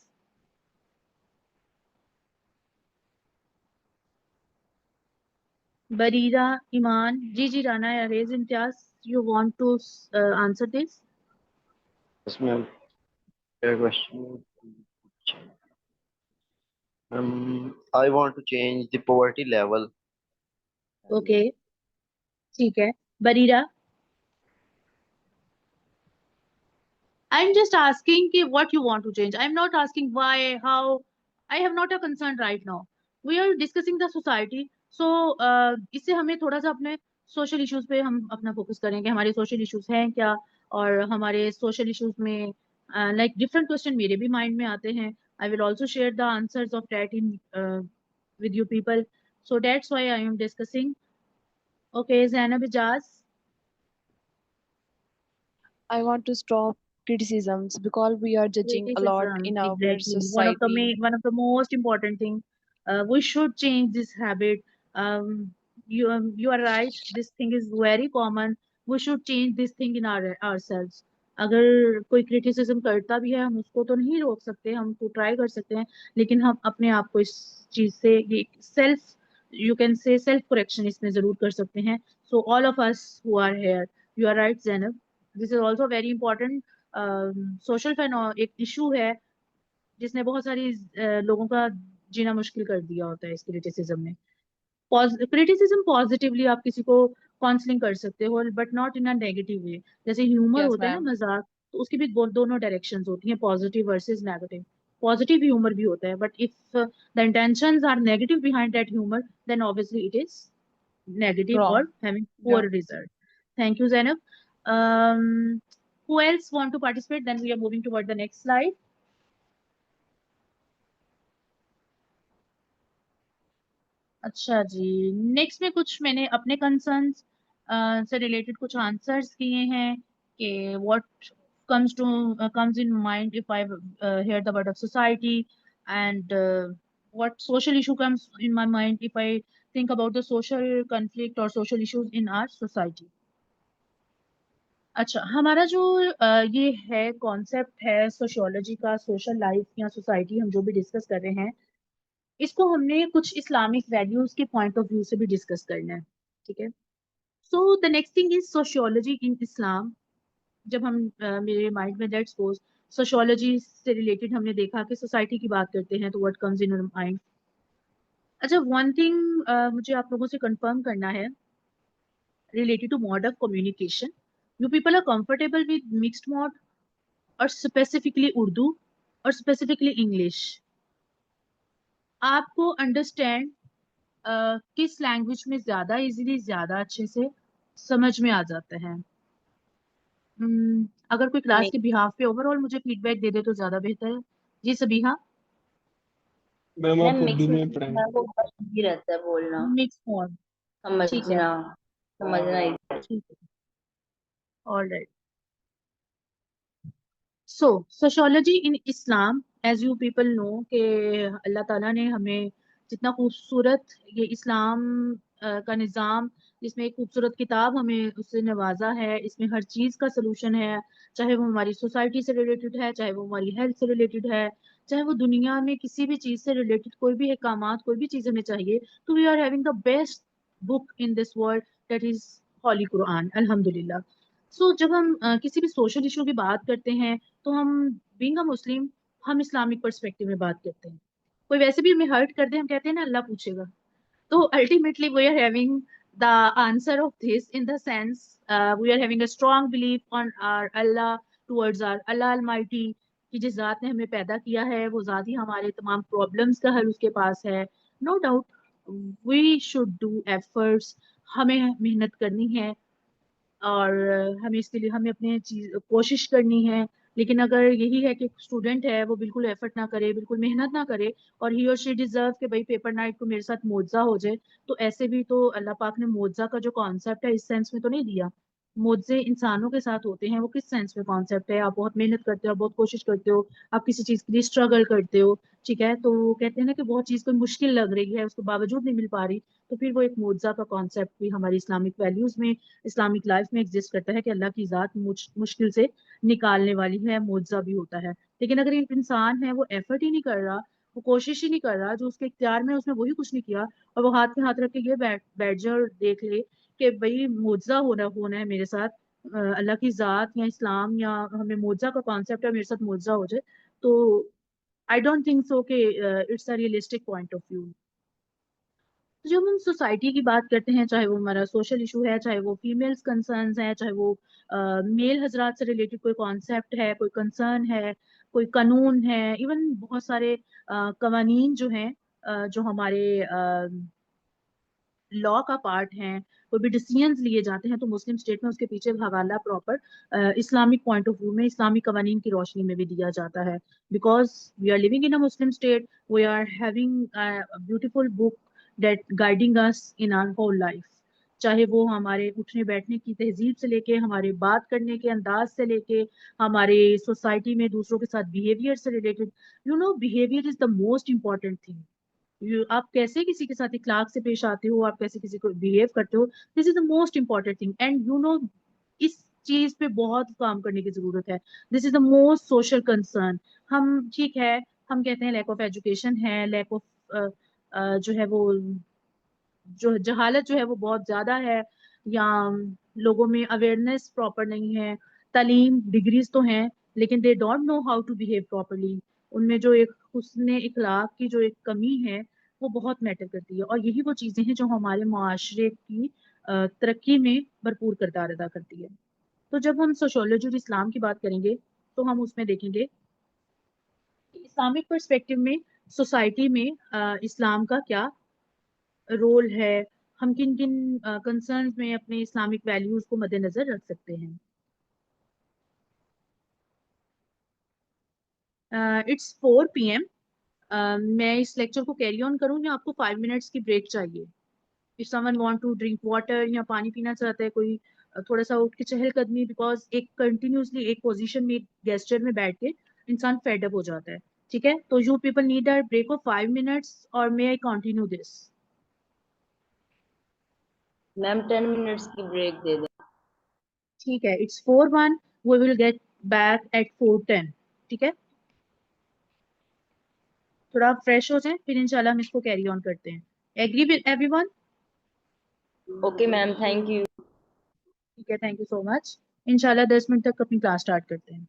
Bareera, Iman. जी Rana Areej, Imtiaz, you want to answer this? Yes, ma'am. Fair question. I want to change the poverty level. Okay, ठीक है. बरीरा, I'm just asking कि what you want to change. I'm not asking why, how. I have not a concern right now. We are discussing the society. So इससे हमें थोड़ा सा अपने social issues पे हम अपना फोकस करेंगे. हमारे सोशल इश्यूज हैं क्या, और हमारे सोशल इश्यूज में लाइक डिफरेंट क्वेश्चन मेरे भी माइंड में आते हैं. I will also share the answers of that in with you people. So that's why I am discussing. Okay, Zainab Ijaz. I want to stop criticisms because we are judging a lot Criticism, in our exactly. One of the society. one of the most important thing. We should change this habit. You are right. This thing is very common. We should change this thing in ourselves. अगर कोई criticism करता भी है, हम उसको तो नहीं रोक सकते, हम तो ट्राई कर सकते हैं, लेकिन हम अपने आप को इस चीज से ये self, you can say self correction इसमें जरूर कर सकते हैं. So all of us who are here, you are right Zainab. This is also very important. Social एक इशू है जिसने बहुत सारी लोगों का जीना मुश्किल कर दिया होता है इस क्रिटिसिज्म में. क्रिटिसिज्म पॉजिटिवली आप किसी को काउंसलिंग कर सकते हो, but not in a negative way. जैसे ह्यूमर Yes, होता है ना, ma'am. मजाक, तो उसकी भी दोनों डायरेक्शंस होती हैं, positive versus negative. Positive humour भी होता है, but if the intentions are negative behind that humour, then obviously it is negative or Wrong. having poor Yeah. result. Thank you, Zainab. Um, who else want to participate? Then we are moving toward the next slide. अच्छा जी, next में कुछ मैंने अपने concerns से related कुछ answers किए हैं कि what comes in mind if I hear the word of society, and what social issue comes in my mind if I think about the social conflict or social issues in our society. अच्छा, हमारा जो ये है concept है sociology का, social life या society हम जो भी डिस्कस कर रहे हैं, इसको हमने कुछ इस्लामिक वैल्यूज के पॉइंट ऑफ व्यू से भी डिस्कस करना है. ठीक है, so the next thing is sociology in Islam. जब हम मेरे माइंड में लेट्स सपोज सोशियोलॉजी से रिलेटेड हमने देखा कि सोसाइटी की बात करते हैं, तो what comes in your mind? अच्छा, वन थिंग मुझे आप लोगों से कंफर्म करना है related to mode of communication. You people are comfortable with mixed mode or specifically Urdu? और स्पेसिफिकली इंग्लिश, आपको अंडरस्टैंड किस लैंग्वेज में ज्यादा इजीली ज्यादा अच्छे से समझ में आ जाता है। अगर कोई क्लास के बिहाफ पे ओवरऑल मुझे फीडबैक दे दे तो ज्यादा बेहतर है। जी सबीहा। मैम मैम आप मिक्स उर्दू में में पढ़ाएं। वो बहुत इजी रहता है बोलना, मिक्स फॉर्म, ठीक है, समझना समझना easy। ठीक है, alright. So sociology in Islam, as you people know कि अल्लाह ताला ने हमें जितना खूबसूरत ये इस्लाम का निज़ाम, जिसमें एक खूबसूरत किताब हमें उससे नवाजा है, इसमें हर चीज़ का सलूशन है, चाहे वो हमारी सोसाइटी से रिलेटेड है, चाहे वो हमारी हेल्थ से रिलेटेड है, चाहे वो दुनिया में किसी भी चीज़ से रिलेटेड कोई भी अहकामात कोई भी चीज़ हमें चाहिए, तो we are having the best book in this world, that is holy Quran, अल्हम्दुलिल्लाह। सो जब हम किसी भी सोशल इशू की बात करते हैं तो हम बीइंग अ मुस्लिम हम इस्लामिक पर्सपेक्टिव में बात करते हैं। कोई वैसे भी हमें हर्ट कर दे हम कहते हैं ना अल्लाह पूछेगा। तो ultimately we are having the answer of this in the sense we are having a strong belief on our Allah, towards our Allah almighty, कि जिस जात ने हमें पैदा किया है वो जात ही हमारे तमाम प्रॉब्लम्स का हल उसके पास है। No doubt we should do efforts, हमें मेहनत करनी है और हमें इसके लिए हमें अपने चीज कोशिश करनी है। लेकिन अगर यही है कि स्टूडेंट है वो बिल्कुल एफर्ट ना करे, बिल्कुल मेहनत ना करे और ही और शी डिजर्व कि भाई पेपर नाइट को मेरे साथ मुआवजा हो जाए, तो ऐसे भी तो अल्लाह पाक ने मुआवजा का जो कॉन्सेप्ट है इस सेंस में तो नहीं दिया। मुआवजे इंसानों के साथ होते हैं, वो किस सेंस में कॉन्सेप्ट है, आप बहुत मेहनत करते हो, आप बहुत कोशिश करते हो, आप किसी चीज के लिए स्ट्रगल करते हो, ठीक है, तो वो कहते हैं ना कि बहुत चीज कोई मुश्किल लग रही है उसके बावजूद नहीं मिल पा रही, तो फिर वो एक मुआवजा का कॉन्सेप्ट भी हमारी इस्लामिक वैल्यूज में, इस्लामिक लाइफ में एग्जिस्ट करता है कि अल्लाह की जात मुश्किल से निकालने वाली है, मुआवजा भी होता है। लेकिन अगर एक इंसान है वो एफर्ट ही नहीं कर रहा, वो कोशिश ही नहीं कर रहा, जो उसके इख्तियार में है, उसने वही कुछ नहीं किया, और वो हाथ में हाथ रख के ये बैठ बैठ जाए और देख ले कि भाई मुआवजा होना होना है मेरे साथ, अल्लाह की जात या इस्लाम या हमें मुआवजा का कॉन्सेप्ट है, मेरे साथ मुआवजा हो जाए, तो आई डोंट थिंक सो कि it's a realistic point of view. तो जब हम सोसाइटी की बात करते हैं, चाहे वो हमारा सोशल इशू है, चाहे वो फीमेल्स कंसर्न्स है, चाहे वो मेल हजरात से रिलेटेड कोई कॉन्सेप्ट है, कोई कंसर्न है, कोई कानून है, इवन बहुत सारे कवानीन जो हैं, जो हमारे लॉ का पार्ट हैं, कोई भी डिसीजंस लिए जाते हैं तो मुस्लिम स्टेट में उसके पीछे हवाला proper Islamic point of view में इस्लामी कवानीन की रोशनी में भी दिया जाता है। Because we are living in a Muslim state, we are having beautiful book that guiding us in our whole life, चाहे वो हमारे उठने बैठने की तहजीब से लेके, हमारे बात करने के अंदाज से लेके, हमारे सोसाइटी में दूसरों के साथ बिहेवियर से related. You know behaviour is the most important thing. आप कैसे किसी के साथ इखलाक से पेश आते हो, आप कैसे किसी को बिहेव करते हो, this is the most important thing, and you know इस चीज पे बहुत काम करने की जरूरत है। This is the most social concern. हम ठीक है, हम कहते हैं लैक ऑफ एजुकेशन है, लैक ऑफ जो है वो जो जहालत जो है वो बहुत ज्यादा है, या लोगों में अवेयरनेस प्रॉपर नहीं है, तालीम डिग्रीज तो हैं लेकिन they don't know how to behave properly, उनमें जो एक हुस्न इखलाक की जो एक कमी है वो बहुत मैटर करती है, और यही वो चीजें हैं जो हमारे माशरे की तरक्की में भरपूर किरदार अदा करती है। तो जब हम सोशोलॉजी और इस्लाम की बात करेंगे तो हम उसमें देखेंगे कि इस्लामिक पर्सपेक्टिव में सोसाइटी में इस्लाम का क्या रोल है, हम किन किन कंसर्न्स में अपने इस्लामिक वैल्यूज को मद्देनजर रख सकते हैं। It's 4 PM। मैं इस लेक्चर को कैरी ऑन करूँ या आपको 5 मिनट्स की ब्रेक चाहिए? If someone want to drink water या पानी पीना चाहता है कोई, थोड़ा सा उठ के चहलकदमी, बिकॉज एक कंटिन्यूसली एक पोजीशन में एक गेस्चर में बैठ के इंसान फेड अप हो जाता है, ठीक है, तो you people need a break of 5 minutes और may I continue this? Ma'am 10 minutes की ब्रेक दे दें। ठीक है, it's 4:01, we will get back at 4:10, ठीक है, थोड़ा आप फ्रेश हो जाएं फिर इंशाल्लाह हम इसको कैरी ऑन करते हैं। Agree with everyone? Okay ma'am, thank you. ठीक है, थैंक यू सो मच। इंशाल्लाह 10 मिनट तक अपनी क्लास स्टार्ट करते हैं।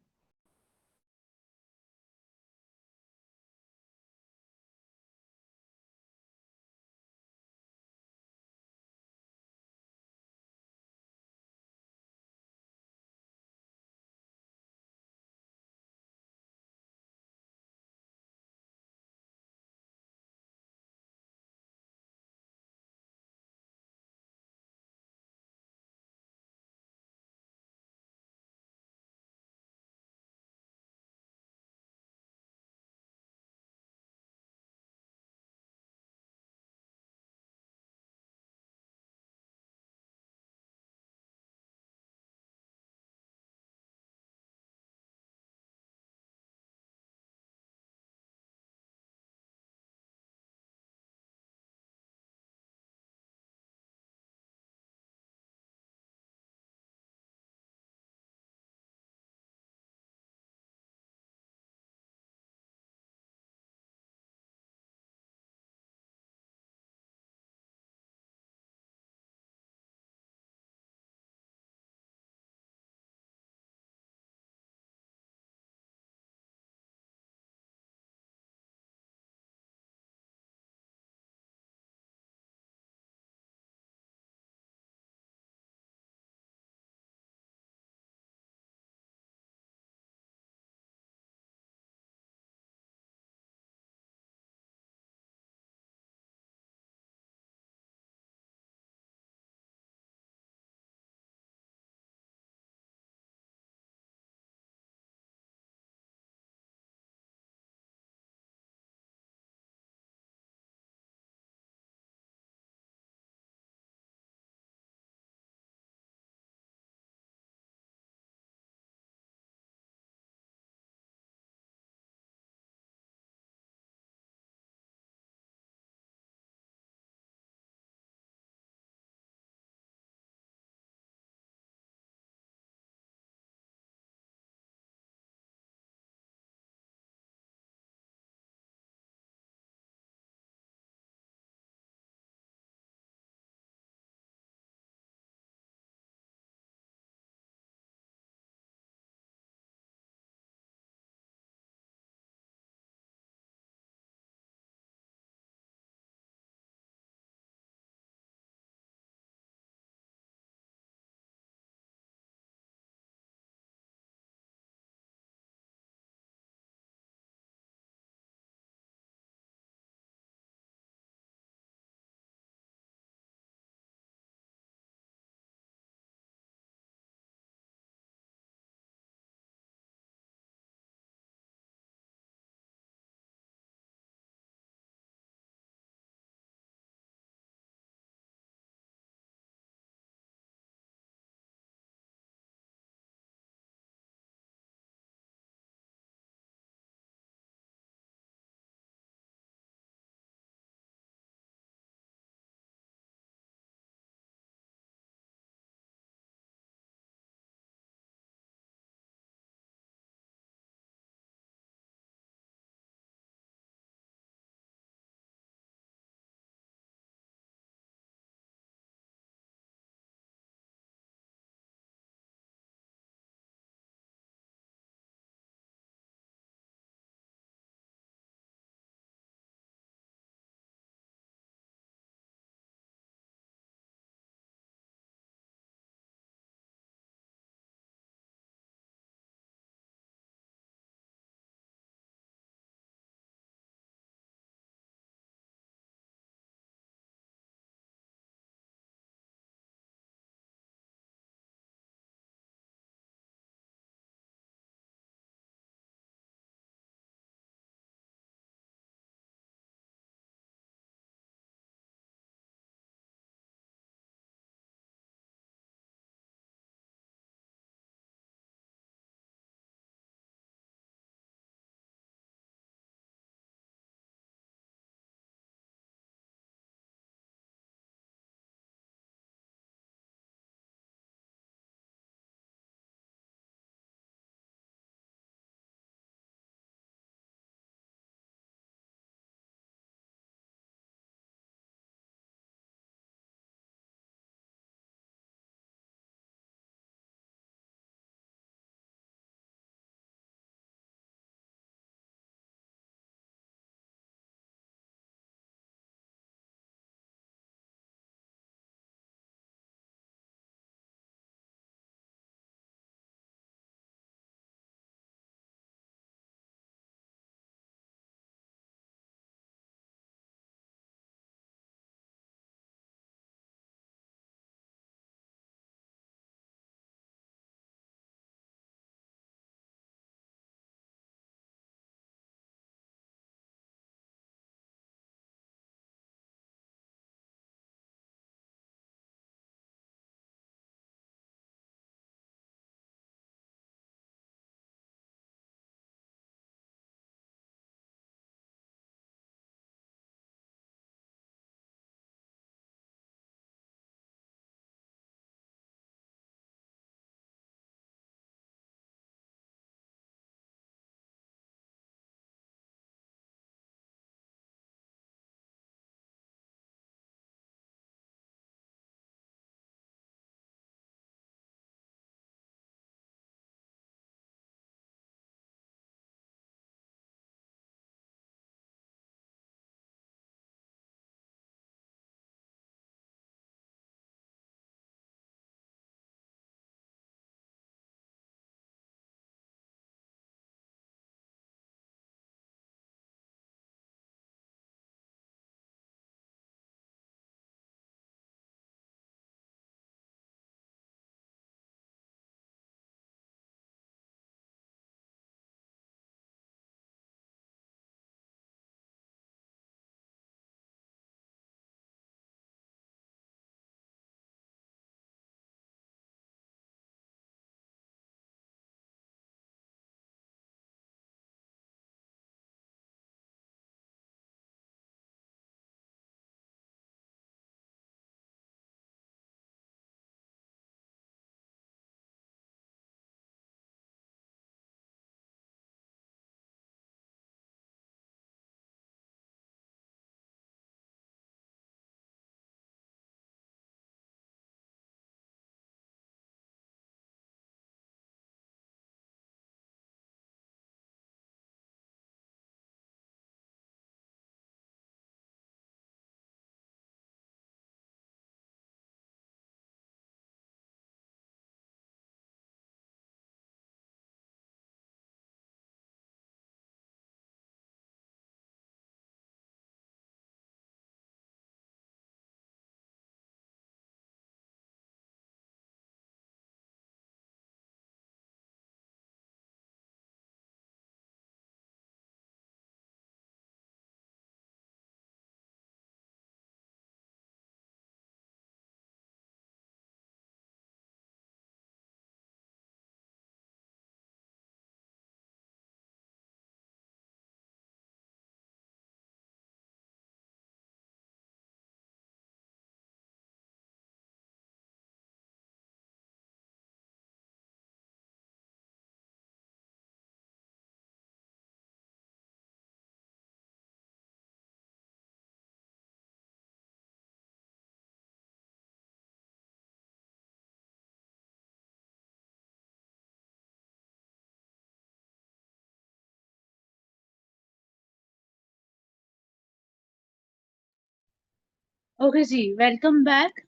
ओके जी, वेलकम बैक।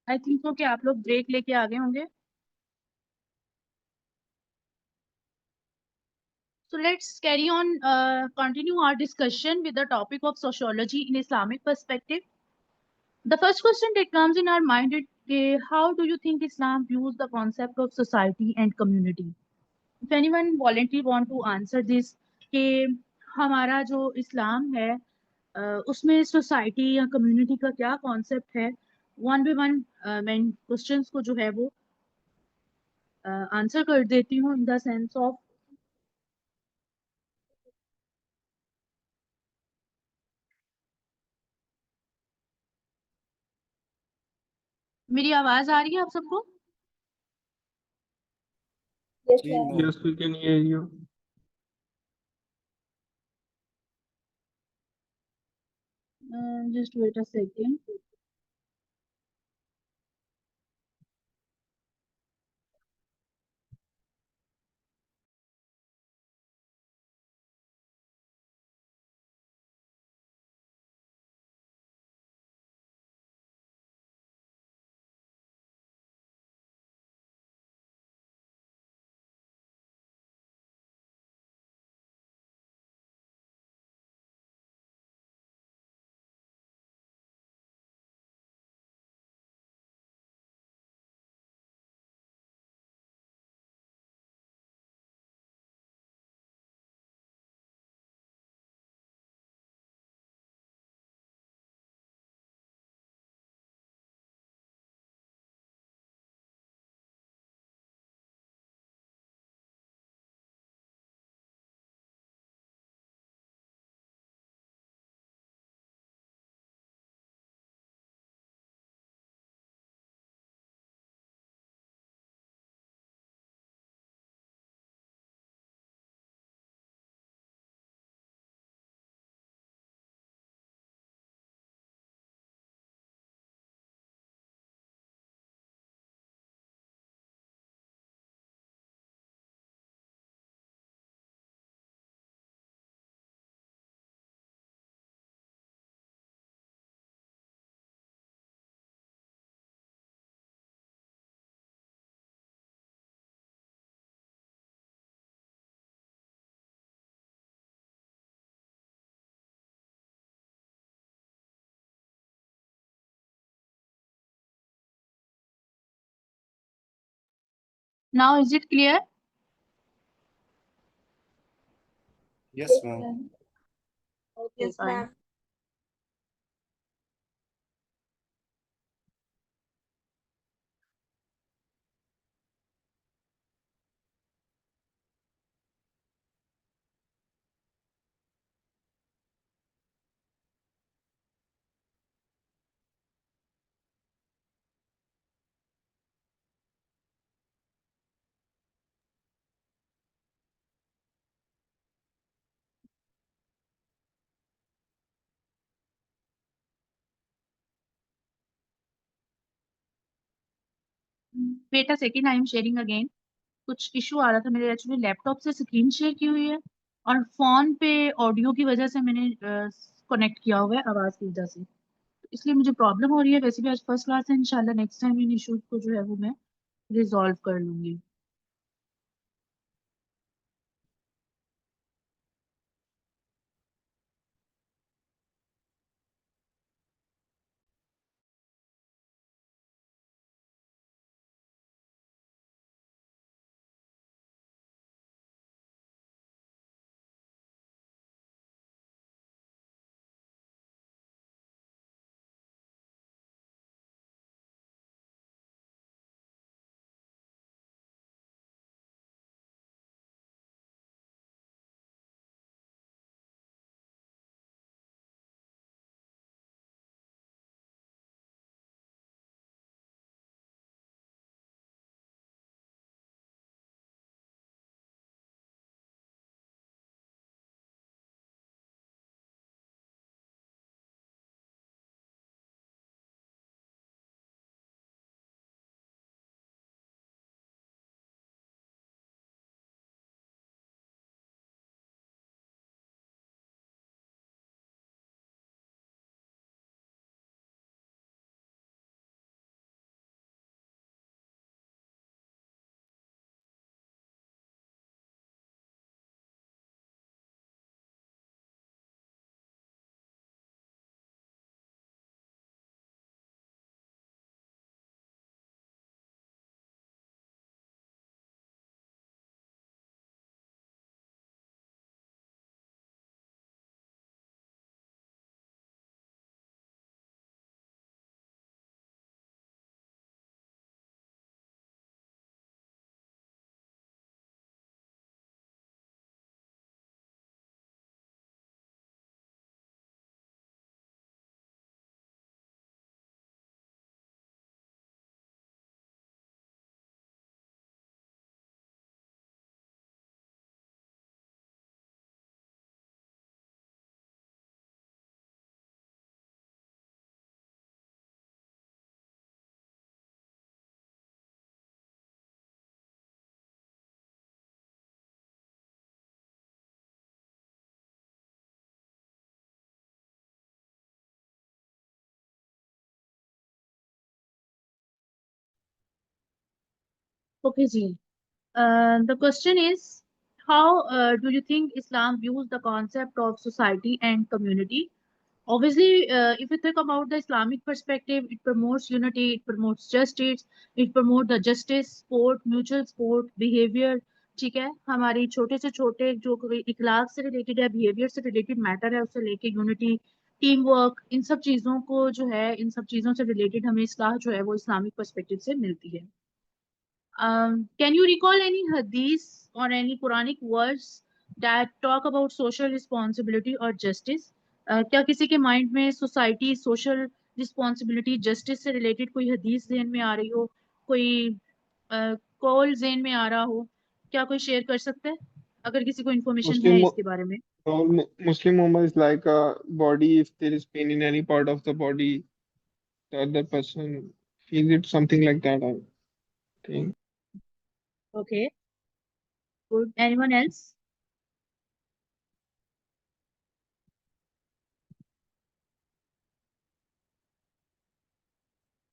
आई थिंक तो कि आप लोग ब्रेक लेके आ गए होंगे। So let's carry on, continue our discussion with the topic of sociology in Islamic perspective. The first question that comes in our mind is, how do you think Islam views the concept of society and community? If anyone voluntarily want to answer this, कि हमारा जो इस्लाम है उसमें society या community का क्या concept है, one by one मैं क्वेश्चंस को जो है वो आंसर कर देती हूँ इन द सेंस ऑफ। मेरी आवाज आ रही है आप सबको? Yes, जी ma'am. Ma'am. Yes, we can hear you. Just wait a second. Now is it clear? Yes Yes, ma'am. ma'am. Okay, Yes, fine. ma'am. Wait a second, I am sharing again. कुछ issue आ रहा था, मेरे actually laptop से screen share की हुई है और phone पे ऑडियो की वजह से मैंने कनेक्ट किया हुआ है आवाज की वजह से, इसलिए मुझे प्रॉब्लम हो रही है। वैसे भी आज फर्स्ट क्लास है, इंशाल्लाह नेक्स्ट टाइम इन इशूज को जो है वो मैं रिजॉल्व कर लूंगी। Okay, ji. The question is, how do you think Islam views the concept of society and community? Obviously, if you think about the Islamic perspective, it promotes unity, it promotes justice, it promotes the justice, sport, mutual sport, behavior. ठीक है, हमारी छोटे से छोटे जो कोई इखलाक से related है, बिहेवियर से रिलेटेड मैटर है, उससे लेके यूनिटी, टीम वर्क, इन सब चीजों को जो है, इन सब चीजों से रिलेटेड हमें इस्लाह जो है वो इस्लामिक पर्सपेक्टिव से मिलती है. Can you recall any hadith or any Quranic words that talk about social responsibility or justice? क्या किसी के माइंड में सोसाइटी, सोशल रिस्पॉन्सिबिलिटी, जस्टिस से रिलेटेड कोई हदीस जहन में आ रही हो, कोई कॉल जहन में आ रहा हो, क्या कोई शेयर कर सकता है अगर किसी को इन्फॉर्मेशन है Muslim इसके बारे में? Muslim Ummah is like a body. If there is pain in any part of the body, the other person feels it, something like that, I think. Okay, good. Anyone else?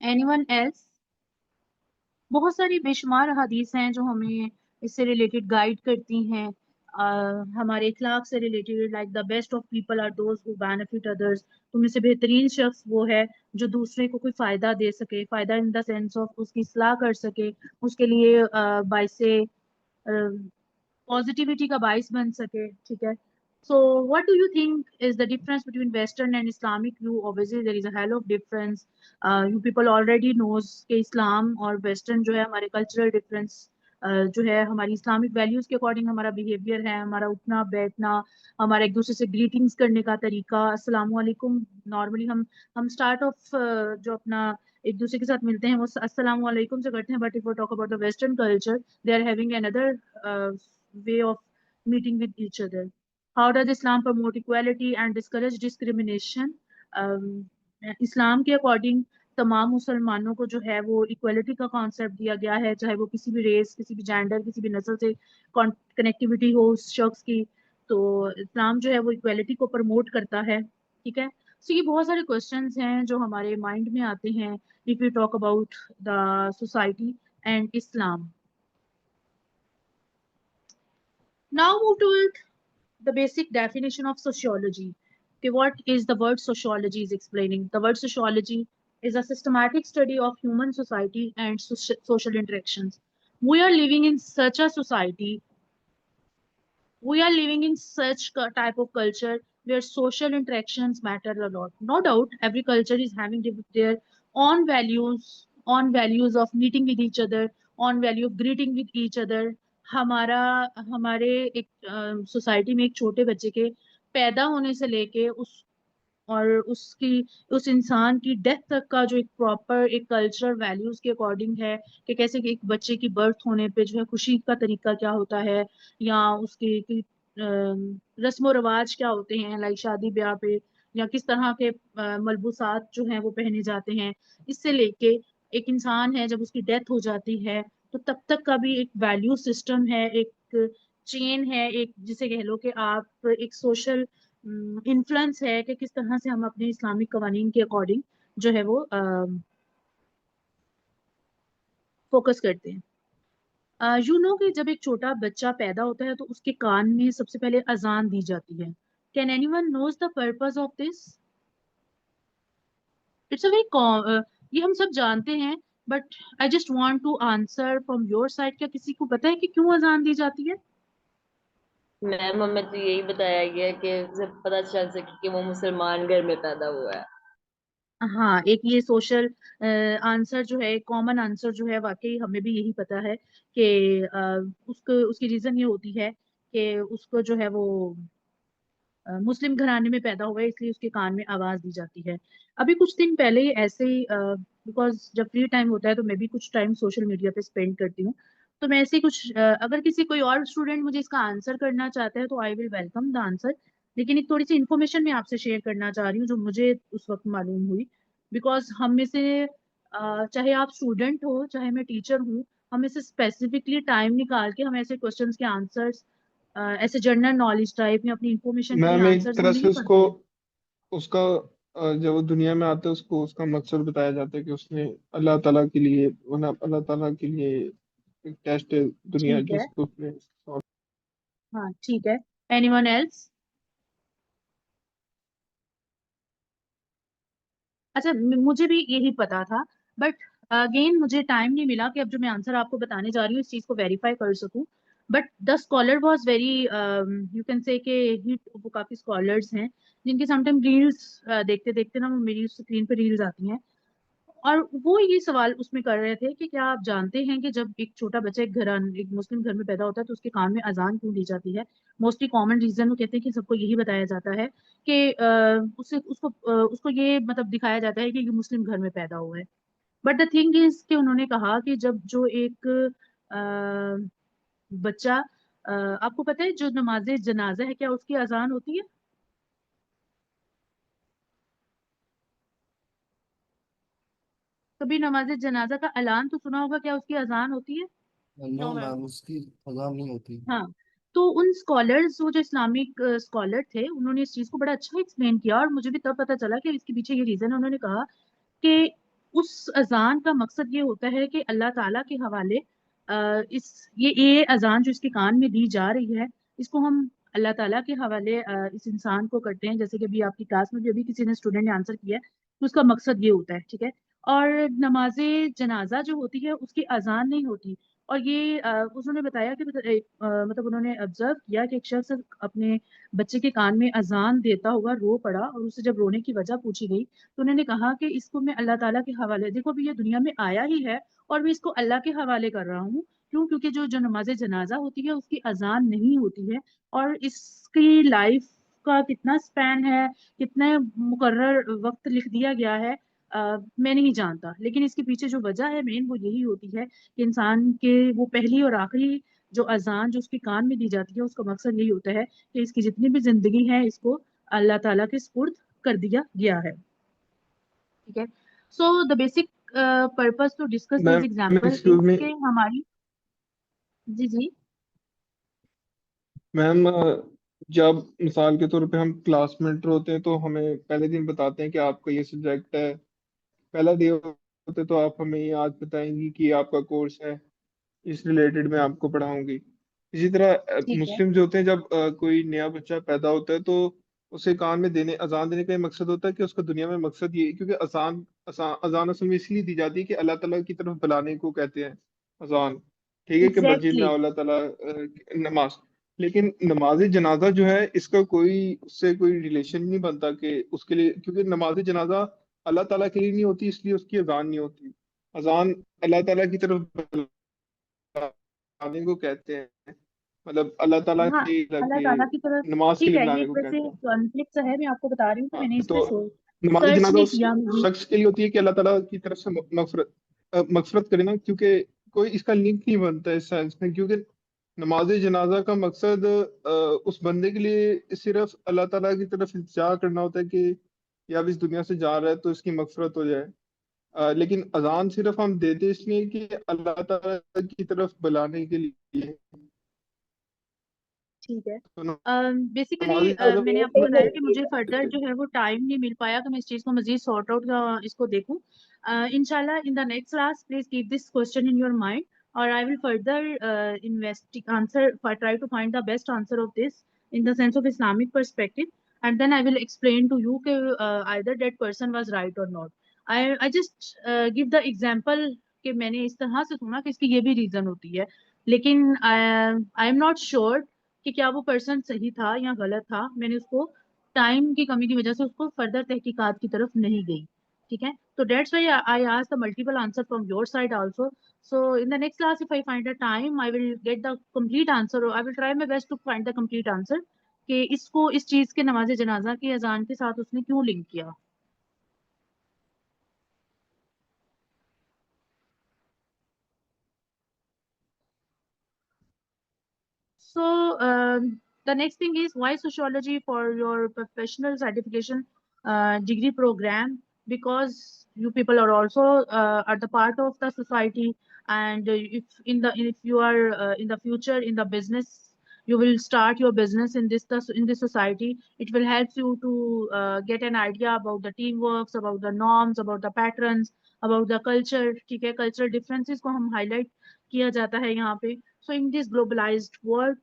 Anyone else? बहुत सारी बेशुमार हदीस हैं जो हमें इससे related guide करती हैं, हमारे इखलाक से related, like the best of people are those who benefit others. तुम में से बेहतरीन शख्स वो है जो दूसरे को कोई फायदा दे सके, फायदा इन द सेंस ऑफ उसकी इस्लाह कर सके, उसके लिए बाइसे पॉजिटिविटी का बाइस बन सके. ठीक है. So what do you think is the difference between Western and Islamic view? Obviously there is a hell of difference. You people already knows कि इस्लाम और वेस्टर्न जो है हमारे कल्चरल डिफरेंस जो है, हमारी इस्लामिक वैल्यूज के अकॉर्डिंग हमारा बिहेवियर है, हमारा उठना बैठना, हमारा एक दूसरे से ग्रीटिंग्स करने का तरीका, अस्सलाम वालेकुम. नॉर्मली हम स्टार्ट ऑफ जो अपना एक दूसरे के साथ मिलते हैं वो अस्सलाम वालेकुम से करते हैं, but if we talk about the western culture, they are having another way of meeting with each other. How does Islam promote equality and discourage discrimination? इस्लाम के अकॉर्डिंग तमाम मुसलमानों को जो है वो इक्वलिटी का कॉन्सेप्ट दिया गया है, चाहे वो किसी भी रेस, किसी भी जेंडर, किसी भी नस्ल से कनेक्टिविटी हो उस शख्स की. तो इस्लाम जो है वो इक्वलिटी को प्रमोट करता है. ठीक है. सो ये बहुत सारे क्वेश्चंस हैं जो हमारे माइंड में आते हैं if you talk about the society and Islam. Now move to the basic definition of sociology. Okay, what is the word sociology is explaining? The word sociology is a systematic study of human society and social interactions. We are living in such a society, we are living in such type of culture where social interactions matter a lot. No doubt, every culture is having their own values of meeting with each other, on value of greeting with each other. हमारा हमारे एक society में एक छोटे बच्चे के पैदा होने से लेके और उस इंसान की डेथ तक का जो एक प्रॉपर एक कल्चरल वैल्यूज के अकॉर्डिंग है कि कैसे कि एक बच्चे की बर्थ होने पे जो है खुशी का तरीका क्या होता है, या उसके रस्म व रिवाज क्या होते हैं, लाइक शादी ब्याह पे या किस तरह के मलबूसात जो हैं वो पहने जाते हैं, इससे लेके एक इंसान है जब उसकी डेथ हो जाती है तो तब तक का भी एक वैल्यू सिस्टम है, एक चेन है, एक जिसे कह लो कि आप एक सोशल इन्फ्लुएंस है कि किस तरह से हम अपने इस्लामिक कवानीन के अकॉर्डिंग जो है वो फोकस करते हैं. यू नो कि जब एक छोटा बच्चा पैदा होता है तो उसके कान में सबसे पहले अजान दी जाती है. Can anyone knows the purpose of this? It's a very ये हम सब जानते हैं, but I just want to answer from your side. क्या किसी को पता है कि क्यों अजान दी जाती है? मैम हमें तो यही बताया गया कि उसे पता चल सके कि वो मुसलमान घर में पैदा हुआ है. हाँ, एक ये सोशल आंसर जो है, कॉमन आंसर जो है, वाकई हमें भी यही पता है कि उसको उसकी रीजन ये होती है कि उसको जो है वो मुस्लिम घराने में पैदा हुआ है, इसलिए उसके कान में आवाज दी जाती है. अभी कुछ दिन पहले ही ऐसे ही, बिकॉज जब फ्री टाइम होता है तो मैं भी कुछ टाइम सोशल मीडिया पे स्पेंड करती हूँ, तो मैं ऐसे ही कुछ अगर किसी कोई और स्टूडेंट मुझे इसका आंसर करना चाहता है तो I will welcome the answer. लेकिन एक थोड़ी सी इन्फॉर्मेशन मैं आपसे शेयर करना चाह रही हूँ जो मुझे उस वक्त मालूम हुई. बिकॉज हम में से चाहे आप स्टूडेंट हो चाहे मैं टीचर हूँ, हम में से स्पेसिफिकली टाइम निकाल के हम ऐसे क्वेश्चंस के आंसर्स, ऐसे जनरल नॉलेज टाइप या अपनी इंफॉर्मेशन के लिए मैम एक आंसर्स हम तरह से नहीं उसको पढ़ते हैं. उसका जब वो दुनिया में आता है उसको उसका मकसद बताया जाता है कि उसने अल्लाह ताला के लिए एक टेस्ट है दुनिया ठीक है, जिसको उसने solve- हाँ ठीक है। Anyone else? अच्छा, मुझे भी यही पता था, बट अगेन मुझे टाइम नहीं मिला कि अब जो मैं आंसर आपको बताने जा रही हूँ इस चीज को वेरीफाई कर सकूं। But the scholar was very, you can से कि वो काफी स्कॉलर्स हैं जिनके समटाइम रील्स देखते देखते ना वो मेरी स्क्रीन पे रील्स आती हैं, और वो ये सवाल उसमें कर रहे थे कि क्या आप जानते हैं कि जब एक छोटा बच्चा एक मुस्लिम घर में पैदा होता है तो उसके कान में अजान क्यों दी जाती है? मोस्टली कॉमन रीजन वो कहते हैं कि सबको यही बताया जाता है कि उसको ये मतलब दिखाया जाता है कि ये मुस्लिम घर में पैदा हुआ है। बट द थिंग इज कि उन्होंने कहा कि जब जो एक बच्चा, आपको पता है जो नमाज जनाजा है क्या उसकी अजान होती है? कभी नमाज जनाजा का ऐलान तो सुना होगा, क्या उसकी अजान होती है? नो मैम, उसकी अजान नहीं होती। हाँ। तो उन स्कॉलर्स, वो जो इस्लामिक स्कॉलर थे, उन्होंने इस चीज को बड़ा अच्छा एक्सप्लेन किया और मुझे भी तब पता चला कि इसके पीछे ये रीजन है। उन्होंने कहा कि उस अजान का मकसद ये होता है कि अल्लाह ताला के हवाले ये अजान जो इसके कान में दी जा रही है, इसको हम अल्लाह ताला के हवाले इस इंसान को करते हैं। जैसे कि अभी आपकी क्लास में भी अभी किसी ने स्टूडेंट ने आंसर किया है, तो उसका मकसद ये होता है, ठीक है। और नमाज जनाजा जो होती है उसकी अजान नहीं होती। और ये उन्होंने बताया कि मतलब उन्होंने ऑब्जर्व किया कि एक शख्स अपने बच्चे के कान में अजान देता हुआ रो पड़ा, और उससे जब रोने की वजह पूछी गई तो उन्होंने कहा कि इसको मैं अल्लाह ताला के हवाले, देखो अभी ये दुनिया में आया ही है और मैं इसको अल्लाह के हवाले कर रहा हूँ। क्यों? क्योंकि जो जो नमाज जनाजा होती है उसकी अजान नहीं होती है, और इसकी लाइफ का कितना स्पैन है, कितने मुकर्रर वक्त लिख दिया गया है, मैं नहीं जानता। लेकिन इसके पीछे जो वजह है मेन वो यही होती है कि इंसान के वो पहली और आखिरी जो अजान जो उसके कान में दी जाती है उसका मकसद यही होता है कि इसकी जितनी भी जिंदगी है इसको अल्लाह ताला के सुपुर्द कर दिया गया है, ठीक है। So the basic purpose to discuss this ma'am example is excuse me के हमारी, जी जी, मैम, जब मिसाल के तौर पे हम क्लासमेट होते हैं तो हमें पहले दिन बताते हैं कि आपका ये सब्जेक्ट है, पहला डे होते तो आप हमें ये आज बताएंगी कि आपका कोर्स है, इस रिलेटेड मैं आपको पढ़ाऊंगी। इसी तरह ठीक है, मुस्लिम जो होते हैं, जब कोई नया बच्चा पैदा होता है तो उसे कान में देने अजान देने का ये मकसद होता है कि उसका दुनिया में मकसद ये, क्योंकि अजान असल में इसलिए दी जाती है कि अल्लाह ताला की तरफ बुलाने को कहते हैं अजान, ठीक है, कि मस्जिद में एग्जैक्टली। आओ अल्लाह ताला नमाज। लेकिन नमाज जनाजा जो है इसका कोई उससे कोई रिलेशन नहीं बनता कि उसके लिए, क्योंकि नमाज जनाजा अल्लाह ताला के लिए नहीं होती, इसलिए उसकी अजान नहीं होती। अजान अल्लाह ताला की तरफ बुलाने को कहते हैं, मतलब अल्लाह ताला हाँ, के अल्लाह के ताला की तरफ, नमाज के ठीक लिए है। ये बुलाने एक को वैसे कहते हैं। कॉन्फ्लिक्ट सा है, मैं आपको बता रही हूँ कि हाँ, मैंने इस पे तो नमाज सर्च जनाजा नहीं उस किया मुझे। शख्स के लिए होती है कि अल्लाह ताला की तरफ से मगफरत करे ना, क्योंकि कोई इसका लिंक नहीं बनता इस सेंस में, क्योंकि नमाज जनाजा का मकसद उस बंदे के लिए सिर्फ अल्लाह ताला की तरफ इल्तिजा करना होता है कि ये अब इस दुनिया से जा रहा है तो इसकी मगफरत हो जाए। लेकिन अजान सिर्फ हम देते इसलिए कि अल्लाह ताला की तरफ बुलाने के लिए। ठीक है। तो बेसिकली नमाज जनाजा मैंने आपको बताया कि मुझे फर्दर जो है वो टाइम नहीं मिल पाया कि मैं इस चीज़ को मजीद सॉर्ट आउट इसको देखूं। इंशाल्लाह in the next class please keep this question in your mind, और I will further invest answer, try to find the best answer of this in the sense of Islamic perspective, and then I will explain to you कि either that person was right or not. I just give the example कि मैंने इस तरह से सुना कि इसकी ये भी रीजन होती है, लेकिन आई एम नॉट श्योर कि क्या वो पर्सन सही था या गलत था। मैंने उसको टाइम की कमी की वजह से उसको फर्दर तहकीकात की तरफ नहीं गई, ठीक है। तो that's why I asked the multiple answer from your side also. So in the next class if I find the time I will get the complete answer, I will try my best to find the complete answer कि इसको इस चीज के नमाज जनाजा की अजान के साथ उसने क्यों लिंक किया। So the next thing is why sociology for your professional certification degree program? Because you people are also are the part of the society, and if you are in the future in the business, you will start your business in this society. It will help you to get an idea about the teamworks, about the norms, about the patterns, about the culture. ठीक है, cultural differences को हम highlight किया जाता है यहाँ पे. So in this globalized world,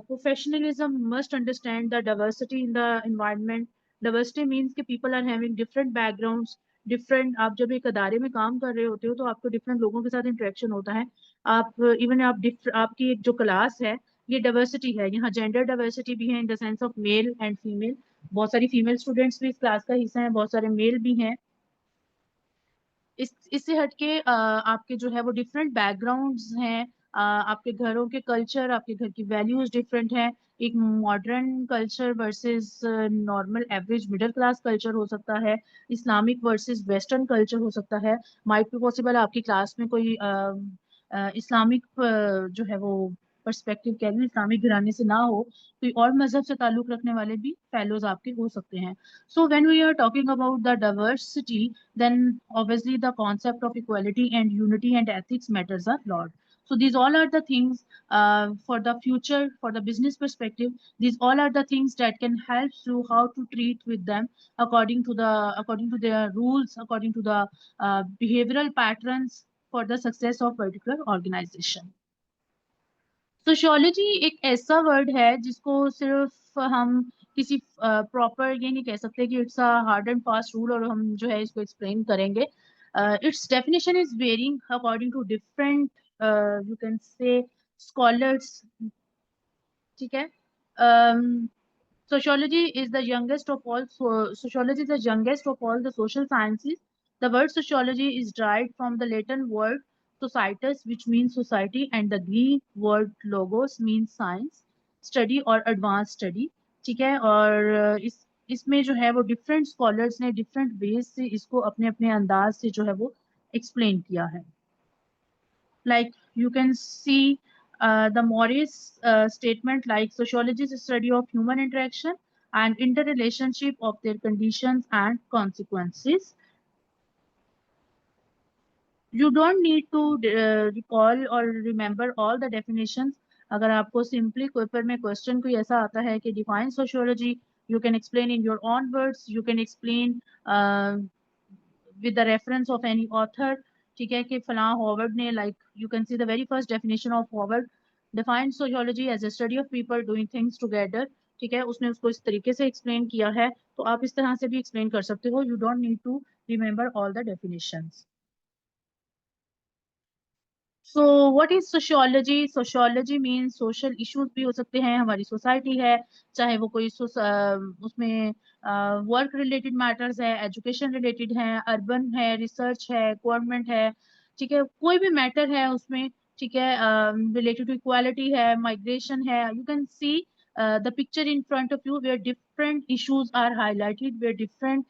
professionalism must understand the diversity in the environment. Diversity means कि people are having different backgrounds, different. आप जब एक अदारे में काम कर रहे होते हो तो आपको different लोगों के साथ interaction होता है. आप even आपकी एक जो क्लास है ये डाइवर्सिटी है. यहाँ जेंडर डाइवर्सिटी भी है इन the sense of male and female. बहुत सारी फीमेल स्टूडेंट्स भी इस क्लास का हिस्सा हैं, बहुत सारे मेल भी हैं. इससे हटके आपके जो है वो डिफरेंट बैकग्राउंड्स हैं. आपके घरों के कल्चर, आपके घर की वैल्यूज डिफरेंट हैं. एक modern culture versus normal average middle class culture हो सकता है. इस्लामिक वर्सेस वेस्टर्न कल्चर हो सकता है. माइट बी पॉसिबल आपकी क्लास में कोई इस्लामिक जो है वो पर्सपेक्टिव कह लें इस्लामिक घराने से ना हो, कोई और मजहब से ताल्लुक रखने वाले भी फेलोज आपके हो सकते हैं. So when we are talking about the diversity, then obviously the concept of equality and unity and ethics matters a lot. So these all are the things for the future, for the business perspective. These all are the things that can help you how to treat with them according to their rules, according to the behavioral patterns for the success of particular organization. Sociology एक ऐसा word है जिसको सिर्फ हम किसी proper ये नहीं कह सकते कि it's a hard and fast rule और हम जो है इसको एक्सप्लेन करेंगे. Its definition is varying according to different you can say scholars. ठीक है. Sociology is the youngest of all. Sociology is the youngest of all the social sciences. The word sociology is derived from the Latin word societas, which means society, and the Greek word logos means science, study or advanced study. ठीक है. और इसमें जो है वो different scholars ने different ways से इसको अपने अपने अंदाज से जो है वो एक्सप्लेन किया है. Like you can see the Morris statement, like sociology is a study of human interaction and interrelationship of their conditions and consequences. You don't need to recall or remember all the definitions. अगर आपको simply paper में question कोई ऐसा आता है कि define sociology, you can explain in your own words, you can explain with the reference of any author. ठीक है कि फलां हॉवर्ड ने, like you can see the very first definition of Howard defined sociology as a study of people doing things together. ठीक है. उसने उसको इस तरीके से एक्सप्लेन किया है, तो आप इस तरह से भी एक्सप्लेन कर सकते हो. You don't need to remember all the definitions. So what is sociology? Sociology means social issues भी हो सकते हैं. हमारी सोसाइटी है, चाहे वो कोई उसमें वर्क रिलेटेड मैटर्स है, एजुकेशन रिलेटेड है, अर्बन है, रिसर्च है, गवर्नमेंट है. ठीक है. कोई भी मैटर है उसमें. ठीक है. रिलेटेड टू इक्वालिटी है, माइग्रेशन है. You can C the picture in front of you where different issues are highlighted, where different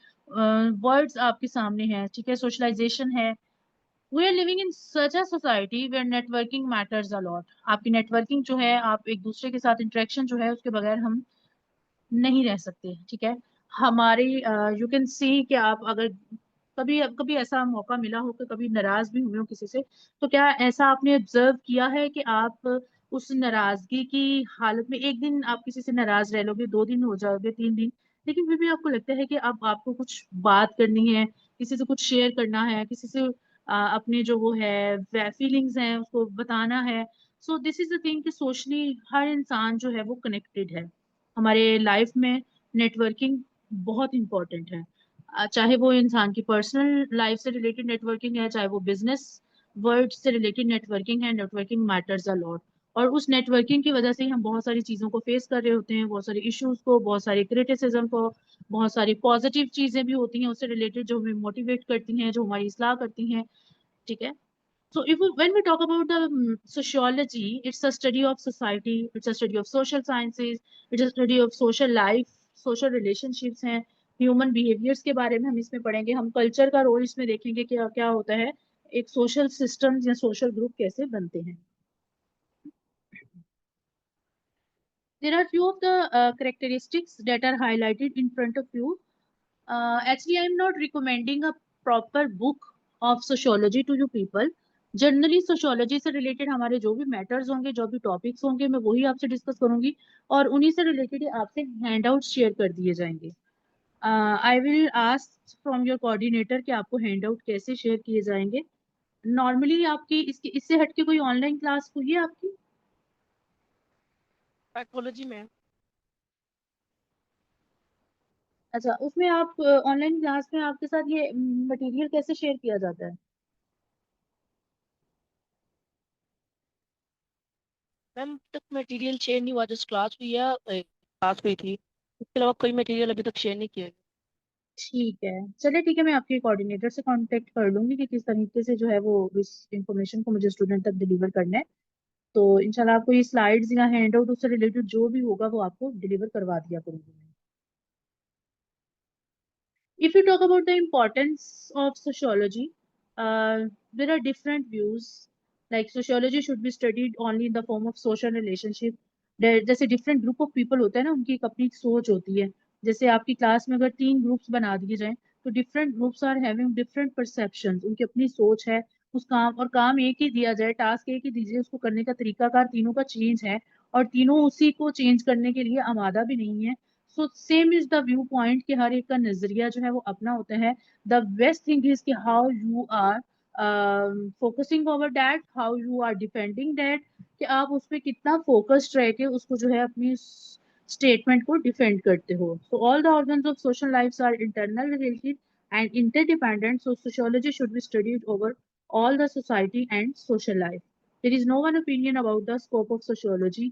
words आपके सामने हैं. ठीक है. सोशलाइजेशन है. We are living in such a society where networking matters a lot. आपकी networking जो है, आप एक दूसरे के साथ इंटरेक्शन जो है उसके बगैर हम नहीं रह सकते. ठीक है. हमारी यू कैन सी कि आप अगर कभी ऐसा मौका मिला हो कि कभी नाराज भी हुए हो किसी से, तो क्या ऐसा आपने ऑब्जर्व किया है कि आप उस नाराजगी की हालत में एक दिन आप किसी से नाराज रह लोगे, 2 दिन हो जाओगे, 3 दिन, लेकिन फिर भी आपको लगता है कि अब आपको कुछ बात करनी है, किसी से कुछ शेयर करना है, किसी से अपने जो वो है फीलिंग्स हैं उसको बताना है. So this is the thing कि सोशली हर इंसान जो है वो कनेक्टेड है. हमारे लाइफ में नेटवर्किंग बहुत इंपॉर्टेंट है. चाहे वो इंसान की पर्सनल लाइफ से रिलेटेड नेटवर्किंग है, चाहे वो बिजनेस वर्ल्ड से रिलेटेड नेटवर्किंग है. Networking matters a lot. और उस नेटवर्किंग की वजह से ही हम बहुत सारी चीज़ों को फेस कर रहे होते हैं, बहुत सारे इश्यूज को, बहुत सारी क्रिटिसिज्म को, बहुत सारी पॉजिटिव चीज़ें भी होती हैं उससे रिलेटेड जो हमें मोटिवेट करती हैं, जो हमारी इस्लाह करती हैं. ठीक है. So when we talk about the sociology, it's a study of society, it's a study of social sciences, it's a study of social life, social relationships हैं, human behaviors के बारे में हम इसमें पढ़ेंगे. हम कल्चर का रोल इसमें देखेंगे कि क्या होता है, एक सोशल सिस्टम या सोशल ग्रुप कैसे बनते हैं. There are few of the characteristics that are highlighted in front of you. Actually, I am not recommending a proper book of sociology to you people. Generally sociology से related हमारे जो भी matters होंगे, जो भी टॉपिक्स होंगे, मैं वही आपसे डिस्कस करूंगी और उन्हीं से रिलेटेड आपसे हैंड आउट शेयर कर दिए जाएंगे. I will ask from your coordinator कि आपको हैंड आउट कैसे शेयर किए जाएंगे. नॉर्मली आपकी इससे हटके कोई ऑनलाइन क्लास हुई है आपकी? साइकोलॉजी में। अच्छा, उसमें आप ऑनलाइन क्लास में आपके साथ ये मटेरियल कैसे शेयर किया जाता है? मैम तक मटेरियल शेयर नहीं हुआ, जस्ट क्लास हुई है, क्लास हुई थी, इसके अलावा कोई मटेरियल अभी तक शेयर नहीं किया है। ठीक है, चलिए ठीक है, मैं आपके कोऑर्डिनेटर से कांटेक्ट कर लूंगी कि किस तरीके से जो है वो इस इंफॉर्मेशन को मुझे स्टूडेंट तक डिलीवर करना है। तो इंशाल्लाह आपको ये स्लाइड्स या हैंड आउट उससे रिलेटेड जो भी होगा वो आपको डिलीवर करवा दिया करूंगी मैं। If you talk about the importance of sociology, there are different views. Like sociology should be studied only in the form of social relationship. जैसे different group of people होते हैं ना, उनकी एक अपनी सोच होती है। जैसे आपकी क्लास में अगर 3 ग्रुप्स बना दिए जाएं, तो different groups are having different perceptions. उनकी अपनी सोच है उस काम, और काम एक ही दिया जाए, टास्क एक ही दीजिए, उसको करने का तरीकाकार तीनों का चेंज है, और तीनों उसी को चेंज करने के लिए आमादा भी नहीं है। So same is the view point कि हर एक का नजरिया जो है वो अपना होता है। द बेस्ट थिंग इज कि how you are focusing over that, how you are defending that, कि आप उस पर कितना फोकस्ड रह के उसको जो है अपनी स्टेटमेंट को डिफेंड करते हो। So all the organs of social life are internal related and interdependent, so sociology should be studied over all the society and social life. There is no one opinion about the scope of sociology.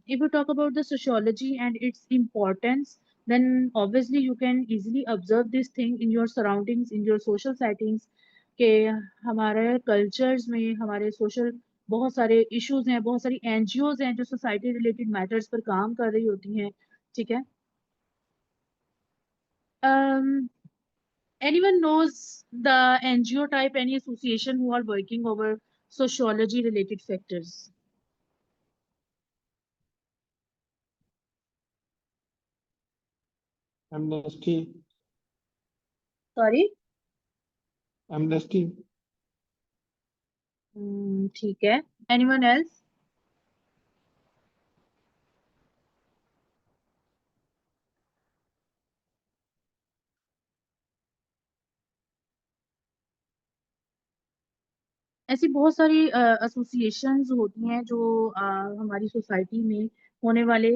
If you talk about the sociology and its importance, then obviously you can easily observe this thing in your surroundings, in your social settings, कि हमारे cultures में हमारे social बहुत सारे issues हैं, बहुत सारी NGOs हैं जो सोसाइटी रिलेटेड मैटर्स पर काम कर रही होती हैं। ठीक है, anyone knows the NGO type, any association who are working over sociology related factors? Amnesty. Sorry? Amnesty. ठीक है, anyone else? ऐसी बहुत सारी एसोसिएशंस होती हैं जो हमारी सोसाइटी में होने वाले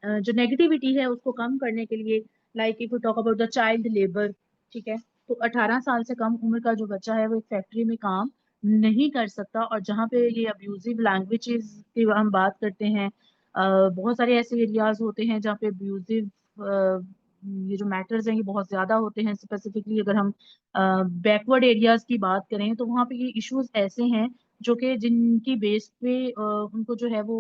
जो नेगेटिविटी है उसको कम करने के लिए, like if you talk about the child labour, ठीक है, तो 18 साल से कम उम्र का जो बच्चा है वो एक फैक्ट्री में काम नहीं कर सकता। और जहाँ पे ये अब्यूजिव लैंग्वेजेस की हम बात करते हैं, बहुत सारे ऐसे एरियाज होते हैं जहाँ पे अब्यूजिव ये जो मैटर्स हैं ये बहुत ज्यादा होते हैं। स्पेसिफिकली अगर हम बैकवर्ड एरियाज की बात करें तो वहाँ पे ये इश्यूज ऐसे हैं जो कि जिनकी बेस पे उनको जो है वो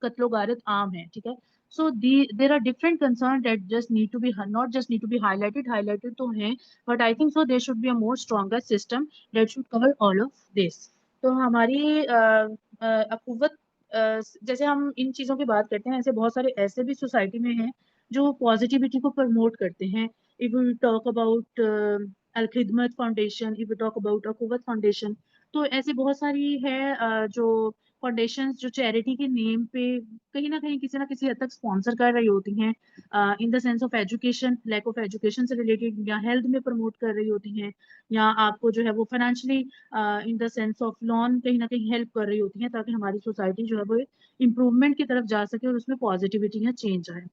कत्लो गारत आम है। ठीक है, so there are different concerns that just need to be not just need to be highlighted तो हैं, but I think so there should be a more stronger system that should cover all of this. तो हमारी अकुवत जैसे हम इन चीजों की बात करते हैं, ऐसे बहुत सारे ऐसे भी सोसाइटी में हैं जो पॉजिटिविटी को प्रमोट करते हैं। If you talk about Al Khidmat foundation, if you talk about Akhuwat foundation, तो ऐसी बहुत सारी है जो फाउंडेशंस जो चैरिटी के नेम पे कहीं ना किसी हद तक स्पॉन्सर कर रही होती हैं, in the sense of education, lack of education से रिलेटेड, या हेल्थ में प्रमोट कर रही होती हैं, या आपको जो है वो financially in the sense of loan कहीं ना कहीं हेल्प कर रही होती हैं, ताकि हमारी सोसाइटी जो है वो इम्प्रूवमेंट की तरफ जा सके और उसमें पॉजिटिविटी या चेंज आए।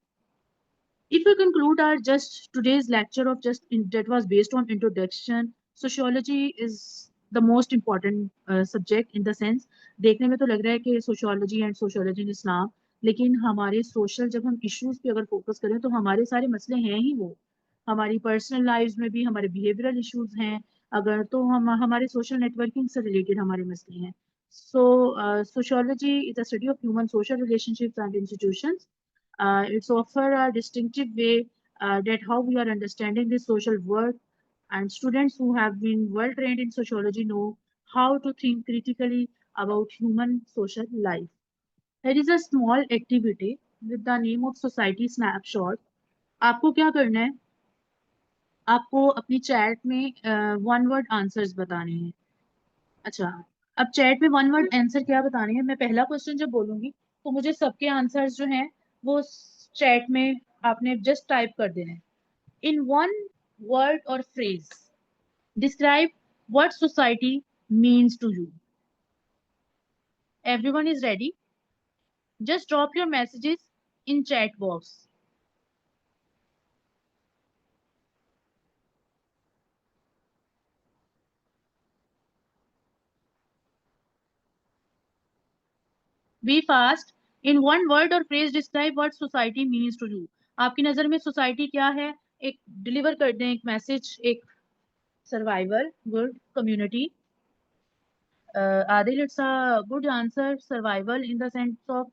If we conclude our just today's lecture of just that was based on introduction, sociology is the most important subject in the sense, देखने में तो लग रहा है कि sociology and sociology in Islam, लेकिन हमारे social जब हम issues पे अगर focus करें तो हमारे सारे मसले हैं ही वो, हमारी पर्सनल लाइव्स में भी हमारे बिहेवियरल इश्यूज हैं, अगर तो हम हमारे सोशल नेटवर्किंग से रिलेटेड हमारे मसले हैं। So sociology is a study of human social relationships and institutions. It's offer a distinctive way that how we are understanding this social work, and students who have been well trained in sociology know how to think critically about human social life. There is a small activity with the name of society snapshot. आपको क्या करना है, आपको अपनी chat में one word answers बताने हैं। अच्छा, अब चैट में वन वर्ड आंसर क्या बताने हैं, मैं पहला क्वेश्चन जब बोलूंगी तो मुझे सबके आंसर्स जो हैं वो चैट में आपने जस्ट टाइप कर देना है। इन वन वर्ड और phrase describe what society means to you. Everyone is ready? Just drop your messages in chat box. Be fast. In one word or phrase, describe what society means to you. आपकी नजर में society क्या है? एक deliver कर दें एक message, एक survival, good, community. Adil, it's a good answer. Survival in the sense of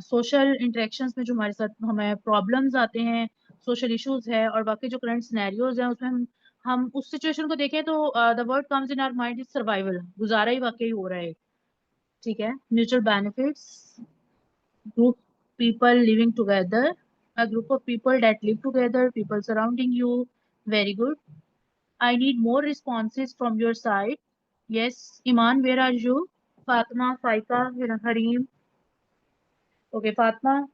social interactions में जो हमारे साथ हमें problems आते हैं, social issues है और बाकी जो current scenarios हैं उसमें हम उस situation को देखें तो the word comes in our mind is survival. गुजारा ही वाकई हो रहा है. ठीक है. Mutual benefits, group people living together, a group of people that live together, people surrounding you. Very good. I need more responses from your side. Yes, Iman, where are you? Fatma, Faika, Hareem. Okay, Fatma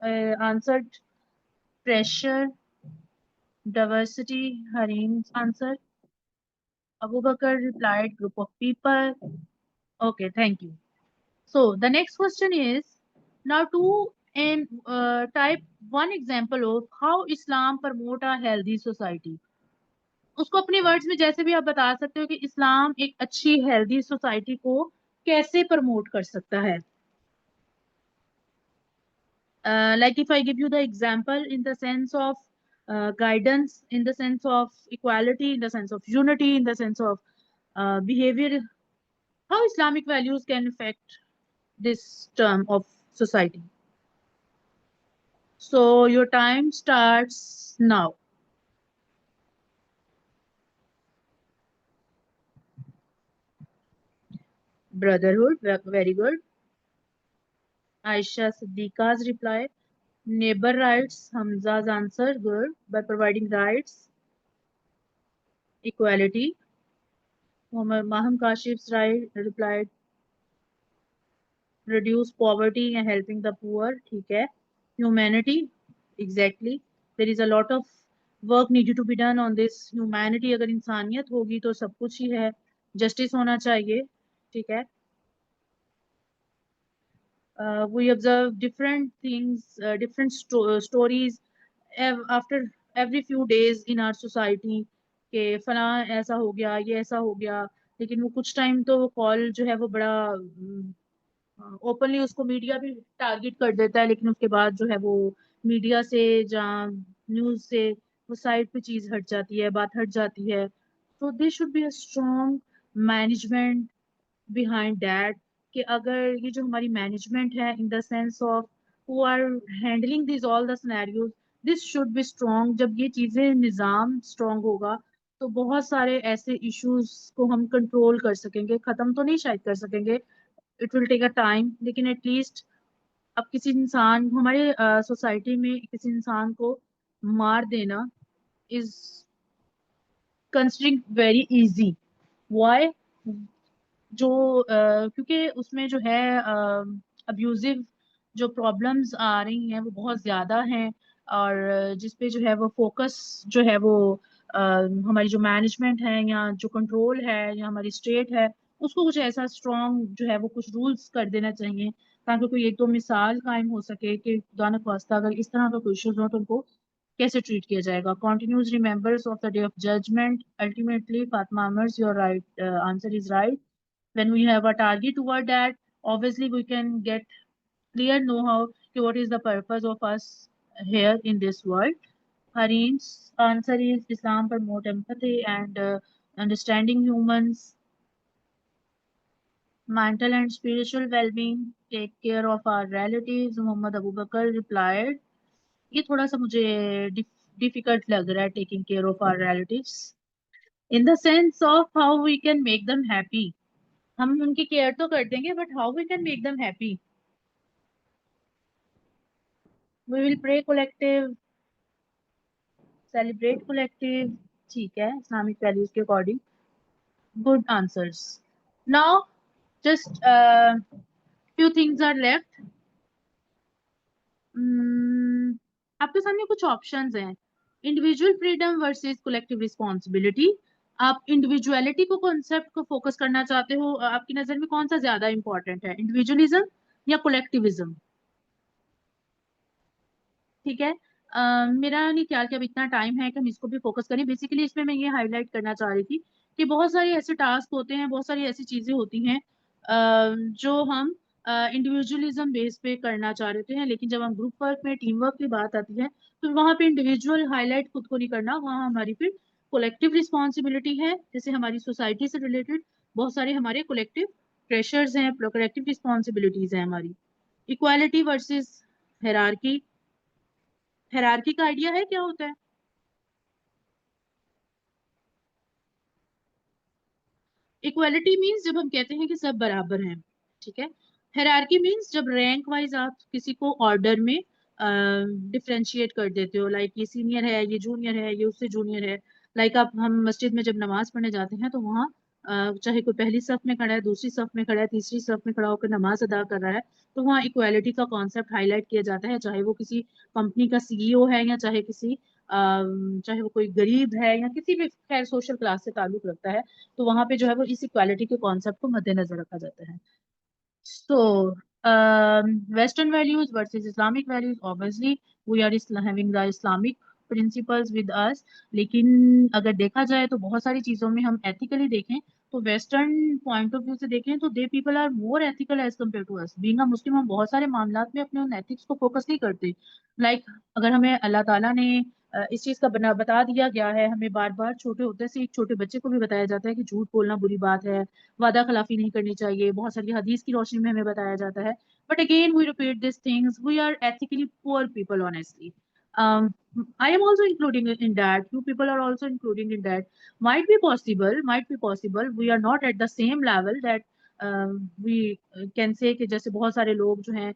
answered pressure, diversity. Hareem's answered. Abu Bakr replied group of people. Okay, thank you. So the next question is now to type one example of how Islam promote a healthy society. उसको अपने words में जैसे भी आप बता सकते हो कि इस्लाम एक अच्छी हेल्दी सोसाइटी को कैसे प्रमोट कर सकता है. Like if I give you the example in the sense of guidance, in the sense of equality, in the sense of unity, in the sense of behavior, how Islamic values can affect this term of society. So your time starts now. Brotherhood, very good. Aisha Siddiqa's reply. Neighbor rights, Hamza's answer, good, by providing rights. Equality. Maham Kashif's replied, reduce poverty and helping the poor. ठीक है. Humanity, exactly. There is a lot of work needed to be done on this. Humanity, अगर इंसानियत होगी तो सब कुछ ही है. Justice होना चाहिए. ठीक है. We observe different things, different stories after every few days in our society के फला ऐसा हो गया, ये ऐसा हो गया, लेकिन वो कुछ टाइम तो वो कॉल जो है वो बड़ा ओपनली उसको मीडिया भी टारगेट कर देता है, लेकिन उसके बाद जो है वो मीडिया से जहाँ न्यूज से वो साइड पे चीज हट जाती है, बात हट जाती है. तो they should be a strong management behind that कि अगर ये जो हमारी मैनेजमेंट है इन the sense of who are handling these all the scenarios, this should be strong. जब ये चीजें निजाम स्ट्रॉन्ग होगा तो बहुत सारे ऐसे इश्यूज को हम कंट्रोल कर सकेंगे. खत्म तो नहीं शायद कर सकेंगे, it will take a time, लेकिन एटलीस्ट अब किसी इंसान हमारे सोसाइटी में किसी इंसान को मार देना is considering very easy. Why? जो क्योंकि उसमें जो है अब्यूजिव जो प्रॉब्लम्स आ रही हैं वो बहुत ज़्यादा हैं, और जिस पे जो है वो फोकस जो है वो हमारी जो मैनेजमेंट है या जो कंट्रोल है या हमारी स्टेट है उसको कुछ ऐसा स्ट्रॉन्ग जो है वो कुछ रूल्स कर देना चाहिए ताकि कोई एक दो मिसाल कायम हो सके कि खुदा न खास्ता अगर इस तरह का कोई इशूज हो तो उनको कैसे ट्रीट किया जाएगा. Continues remembers of the day of judgement. Ultimately Fatima अमर्स, your right answer is right. When we have a target toward that, obviously we can get clear know-how to what is the purpose of us here in this world. Hareem's answer is Islam promote empathy and understanding humans, mental and spiritual well-being, take care of our relatives. Muhammad Abu Bakr replied, ये थोड़ा सा मुझे difficult लग रहा है, taking care of our relatives in the sense of how we can make them happy. हम उनकी care तो कर देंगे but how we can make them happy. We will pray collective, celebrate collective. ठीक है, इस्लामिक वैल्यूज के according. Good answers. Now just few things are left. आपके सामने कुछ ऑप्शंस हैं. Individual freedom versus collective responsibility. आप इंडिविजुअलिटी को concept को फोकस करना चाहते हो, आपकी नजर में कौन सा ज्यादा इंपॉर्टेंट है, इंडिविजुअलिज्म या कलेक्टिविज्म? ठीक है। मेरा नहीं ख्याल कि अब इतना टाइम है कि हम इसको भी फोकस करें। बेसिकली इसमें मैं ये हाईलाइट करना चाह रही थी कि बहुत सारे ऐसे टास्क होते हैं, बहुत सारी ऐसी चीजें होती हैं जो हम इंडिविजुअलिज्म बेस पे करना चाह रहे हैं, लेकिन जब हम ग्रुप वर्क में टीम वर्क की बात आती है तो वहाँ पे इंडिविजुअल हाईलाइट खुद को नहीं करना, वहाँ हमारी फिर कोलेक्टिव रिस्पॉन्सिबिलिटी है। जैसे हमारी सोसाइटी से रिलेटेड बहुत सारे हमारे कोलेक्टिव प्रेशर्स हैं, कोलेक्टिव रिस्पॉन्सिबिलिटीज हैं हमारी। Equality versus hierarchy. हेरारकी का आइडिया है क्या होता है? इक्वालिटी मींस जब हम कहते हैं कि सब बराबर हैं, ठीक है। हेरारकी मींस जब रैंक वाइज आप किसी को ऑर्डर में डिफरेंशिएट कर देते हो, लाइक ये सीनियर है, ये जूनियर है, ये उससे जूनियर है। लाइक आप हम मस्जिद में जब नमाज पढ़ने जाते हैं तो वहाँ चाहे कोई पहली सफ में खड़ा है, दूसरी सफ में खड़ा है, तीसरी सफ में खड़ा होकर नमाज अदा कर रहा है, तो वहाँ इक्वालिटी का कॉन्सेप्ट हाईलाइट किया जाता है, चाहे वो किसी कंपनी का सीईओ है या चाहे किसी चाहे वो कोई गरीब है या किसी भी खैर सोशल क्लास से ताल्लुक रखता है, तो वहां पे जो है वो इस इक्वालिटी के कॉन्सेप्ट को मद्देनजर रखा जाता है। So, Western values versus Islamic values. Obviously, we are having the Islamic principles with us. लेकिन अगर देखा जाए तो बहुत सारी चीजों में हम एथिकली देखें तो वेस्टर्न पॉइंट ऑफ व्यू से देखें तो they people are more ethical as compare to us. Being a Muslim हम बहुत सारे मामलात में अपने उन एथिक्स को फोकस नहीं करते। लाइक अगर हमें अल्लाह ताला ने इस चीज का बता दिया गया है, हमें बार बार छोटे होते से एक छोटे बच्चे को भी बताया जाता है कि झूठ बोलना बुरी बात है, वादा खिलाफी नहीं करनी चाहिए, बहुत सारी हदीस की रोशनी में हमें बताया जाता है। But again we repeat this things, we are ethically poor people honestly. I am also including in that. You people are also including in that. Might be possible. We are not at the same level that we can say कि जैसे बहुत सारे लोग जो हैं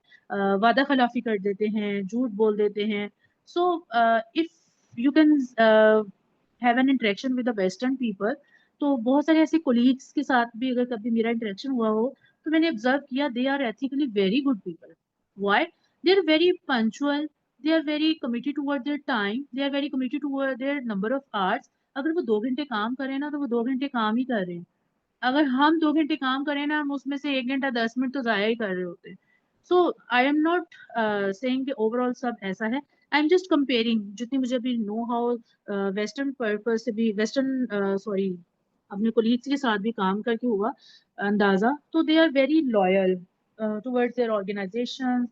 वादा खिलाफी कर देते हैं, झूठ बोल देते हैं। So if you can have an interaction with the Western people, तो बहुत सारे ऐसे कोलीग्स के साथ भी अगर कभी मेरा इंटरेक्शन हुआ हो तो मैंने ऑब्जर्व किया they are ethically very good people. Why? They are very punctual, they are very committed toward their time, they are very committed toward their number of hours. अगर वो 2 घंटे काम करें ना तो वो 2 घंटे काम ही कर रहे हैं। अगर हम 2 घंटे काम करें ना, हम उसमें से 1 घंटा 10 मिनट तो जाया ही कर रहे होते हैं। सो आई एम नॉट सेइंग कि ओवरऑल सब ऐसा है। आई एम जस्ट कंपेयरिंग जितनी मुझे अभी नो हाउ वेस्टर्न पर्पज से भी वेस्टर्न सॉरी अपने कोलीग्स के साथ भी काम करके हुआ अंदाजा, तो they are very loyal towards their organisation.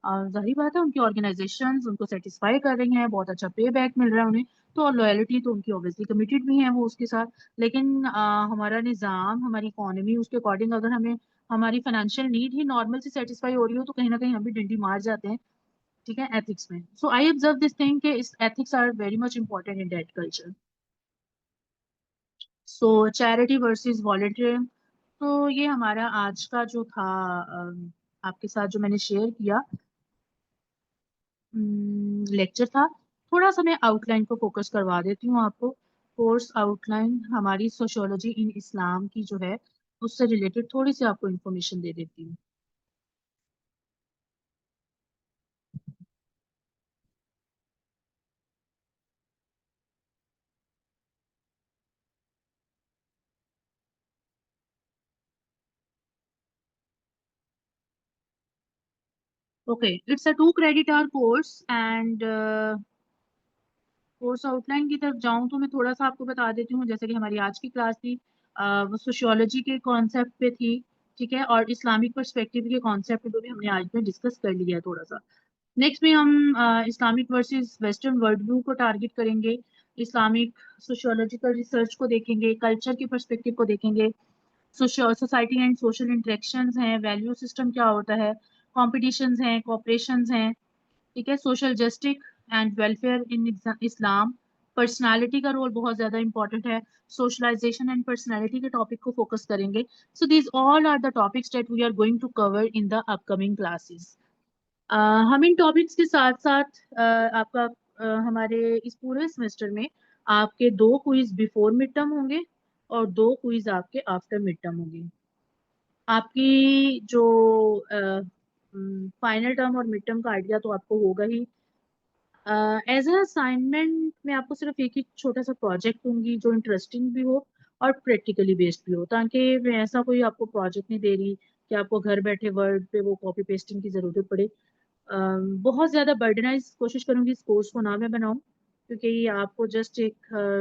जाहिर बात है उनकी ऑर्गेनाइजेशन उनको सेटिस्फाई कर रही हैं, बहुत अच्छा पे बैक मिल रहा है उन्हें, तो लॉयलिटी तो उनकी ऑब्वियसली कमिटेड भी है वो उसके साथ। लेकिन हमारा निज़ाम, हमारी इकोनॉमी, उसके अकॉर्डिंग अगर हमें हमारी फाइनेंशियल नीड ही नॉर्मल से सेटिस्फाई हो रही हो तो कहीं ना कहीं हम भी डंडी मार जाते हैं, ठीक है, एथिक्स में। So I observe this thing कि इस ethics are very much important in that culture. So charity versus volunteerism, तो ये हमारा आज का जो था आपके साथ जो मैंने शेयर किया लेक्चर था। थोड़ा सा मैं आउटलाइन को फोकस करवा देती हूँ आपको। कोर्स आउटलाइन हमारी सोशियोलॉजी इन इस्लाम की जो है उससे रिलेटेड थोड़ी सी आपको इन्फॉर्मेशन दे देती हूँ। Okay, it's a 2 credit hour course and course outline की तरफ जाऊं तो मैं थोड़ा सा आपको बता देती हूँ। जैसे कि हमारी आज की क्लास थी वो सोशियोलॉजी के कॉन्सेप्ट पे थी, ठीक है, और इस्लामिक पर्सपेक्टिव के कॉन्सेप्ट पे भी हमने आज में डिस्कस कर लिया है थोड़ा सा। नेक्स्ट में हम Islamic versus western world view को टारगेट करेंगे, इस्लामिक सोशियोलॉजिकल रिसर्च को देखेंगे, कल्चर के पर्सपेक्टिव को देखेंगे, सोसाइटी एंड सोशल इंटरेक्शंस हैं, वैल्यू सिस्टम क्या होता है, कॉम्पिटिशन्स हैं, कॉपरेशंस हैं, ठीक है, social justice and welfare in Islam, personality का रोल बहुत ज़्यादा इंपॉर्टेंट है, सोशलाइजेशन एंड पर्सनालिटी के टॉपिक को फोकस करेंगे। So these all are the topics that we are going to cover in the upcoming classes. हम इन टॉपिक्स के साथ साथ आपका हमारे इस पूरे सेमेस्टर में आपके 2 क्विज बिफोर मिड टर्म होंगे और 2 क्विज आपके आफ्टर मिड टर्म होंगे। आपकी जो फाइनल टर्म और मिड टर्म का आइडिया तो आपको होगा ही। एज अ असाइनमेंट मैं आपको सिर्फ एक ही छोटा सा प्रोजेक्ट दूंगी जो इंटरेस्टिंग भी हो और प्रैक्टिकली बेस्ड भी हो, ताकि मैं ऐसा कोई आपको प्रोजेक्ट नहीं दे रही कि आपको घर बैठे वर्ड पे वो कॉपी पेस्टिंग की जरूरत पड़े। बहुत ज़्यादा बर्डनाइज कोशिश करूंगी इस कोर्स को ना मैं बनाऊं, क्योंकि ये आपको जस्ट एक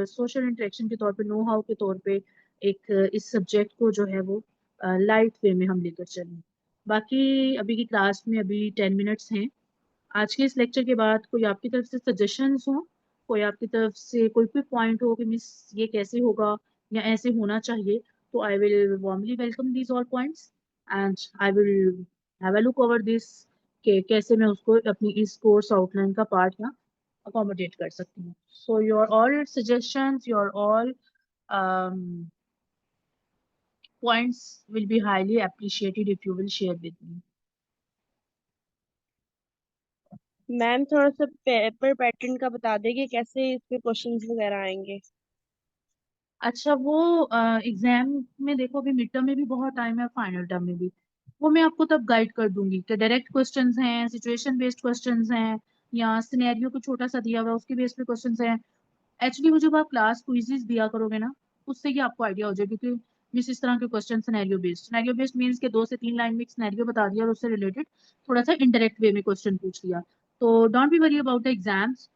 सोशल इंटरेक्शन के तौर पे, नो हाउ के तौर पे एक इस सब्जेक्ट को जो है वो लाइट वे में हम लेकर चलें। बाकी अभी की क्लास में अभी 10 मिनट्स हैं। आज के इस लेक्चर के बाद कोई आपकी तरफ से सजेशंस हो, कोई आपकी तरफ से कोई भी पॉइंट हो कि मिस ये कैसे होगा या ऐसे होना चाहिए, तो I will warmly welcome these all points and I will have a look over this कि कैसे मैं उसको अपनी इस कोर्स आउटलाइन का पार्ट यहाँ अकोमोडेट कर सकती हूँ। So your all suggestions, your all points will be highly appreciated if you will share with me. Ma'am थोड़ा सा पेपर पैटर्न का बता देंगे कैसे इसमें क्वेश्चंस वगैरह आएंगे। अच्छा, वो एग्जाम में देखो, अभी मिड टर्म में भी बहुत टाइम है, फाइनल टर्म में भी, वो मैं आपको तब गाइड कर दूंगी कि डायरेक्ट क्वेश्चंस हैं, सिचुएशन बेस्ड क्वेश्चंस हैं, या सिनेरियो को छोटा सा दिया हुआ है उसके बेस पे क्वेश्चंस हैं। एक्चुअली वो जब आप क्लास क्विजेस दिया करोगे ना, उससे ही आपको आइडिया हो जाएगा कि मिस इस तरह के क्वेश्चन सिनेरियो बेस्ड मीन्स के 2 से 3 लाइन में एक सिनेरियो बता दिया और उससे रिलेटेड थोड़ा सा इनडायरेक्ट वे में क्वेश्चन पूछ लिया। तो don't be worry about the exams.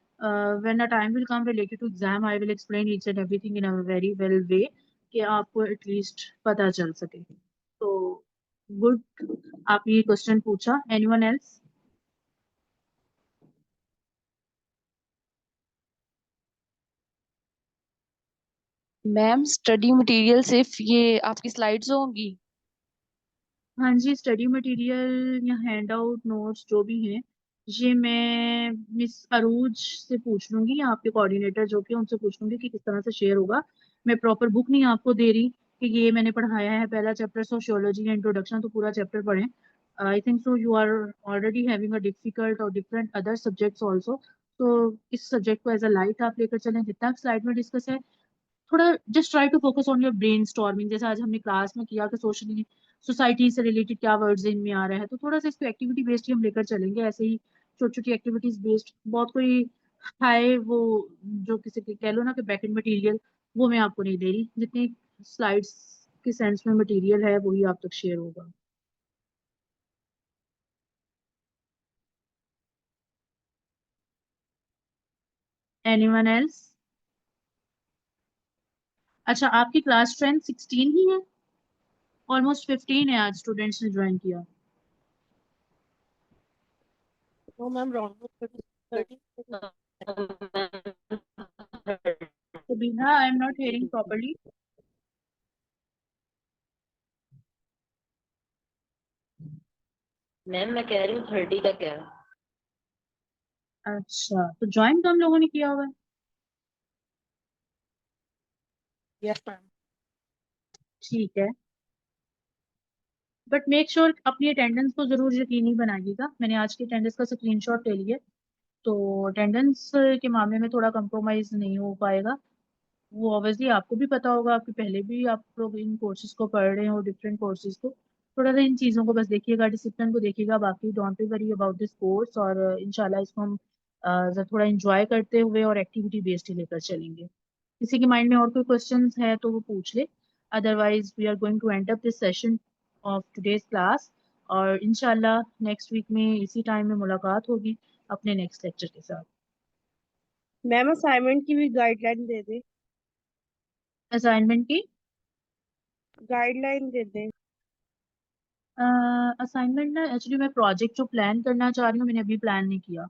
When a time will come related to exam, I will explain each and everything in a very well way कि आपको एटलीस्ट पता चल सके। तो गुड, आप ये क्वेश्चन पूछा। Anyone else? Ma'am study material सिर्फ ये आपकी स्लाइड्स होंगी? हाँ जी, स्टडी मटेरियल या हैंड आउट नोट्स जो भी हैं, ये मैं मिस अरूज से पूछ लूंगी, या आपके कोऑर्डिनेटर जो कि उनसे पूछ लूंगी कि किस तरह से शेयर होगा। मैं प्रॉपर बुक नहीं आपको दे रही कि ये मैंने पढ़ाया है पहला चैप्टर सोशियोलॉजी या इंट्रोडक्शन तो पूरा चैप्टर पढ़ें। I think so you are already having a difficult और डिफरेंट अदर सब्जेक्ट्स ऑल्सो। तो इस सब्जेक्ट को एज अ लाइट आप लेकर चलें, जितना स्लाइड में डिस्कस है थोड़ा just try to focus on your brainstorming, जैसे आज हमने क्लास में किया कि सोशली सोसाइटी से रिलेटेड क्या वर्ड्स इनमें आ रहा है, तो थोड़ा सा इसको एक्टिविटी बेस्ड ही हम लेकर चलेंगे। ऐसे ही छोटी छोटी एक्टिविटीज बेस्ड बहुत कोई हाई वो जो किसी के कह लो ना कि बैक एंड मटीरियल, वो मैं आपको नहीं दे रही। जितनी स्लाइड्स के सेंस में मटीरियल है वही आप तक शेयर होगा। Anyone else? अच्छा, आपकी क्लास स्ट्रेंथ 16 ही है? ऑलमोस्ट 15 है आज स्टूडेंट्स ने ज्वाइन किया। तो ma'am round 30। So Bina, I am not hearing properly. Ma'am मैं कह रही हूँ 30 तक है। अच्छा, तो ज्वाइन कम लोगों ने किया हुआ है? Yes ma'am. ठीक है, बट मेक श्योर अपनी अटेंडेंस को जरूर यकीनी बनाइएगा। मैंने आज की अटेंडेंस का स्क्रीनशॉट ले लिया, तो अटेंडेंस के मामले में थोड़ा कंप्रोमाइज नहीं हो पाएगा। वो ऑब्वियसली आपको भी पता होगा, आपके पहले भी आप लोग इन कोर्सेज को पढ़ रहे हो, डिफरेंट कोर्सेज को। थोड़ा सा इन चीज़ों को बस देखिएगा, डिसिप्लिन को देखिएगा। बाकी don't be worry about this course, और इंशाल्लाह इसको हम थोड़ा इंजॉय करते हुए और एक्टिविटी बेस्ड ही लेकर चलेंगे। किसी के माइंड में और कोई क्वेश्चंस है तो वो पूछ ले, otherwise we are going to end up this session of today's class, और इंशाल्लाह नेक्स्ट वीक में इसी टाइम में मुलाकात होगी अपने नेक्स्ट लेक्चर के साथ। मैम असाइनमेंट की भी गाइडलाइन दे दे। असाइनमेंट की गाइडलाइन दे दे। असाइनमेंट ना, एक्चुअली मैं प्रोजेक्ट जो प्लान करना चाह रही हूँ मैंने अभी प्लान नहीं किया।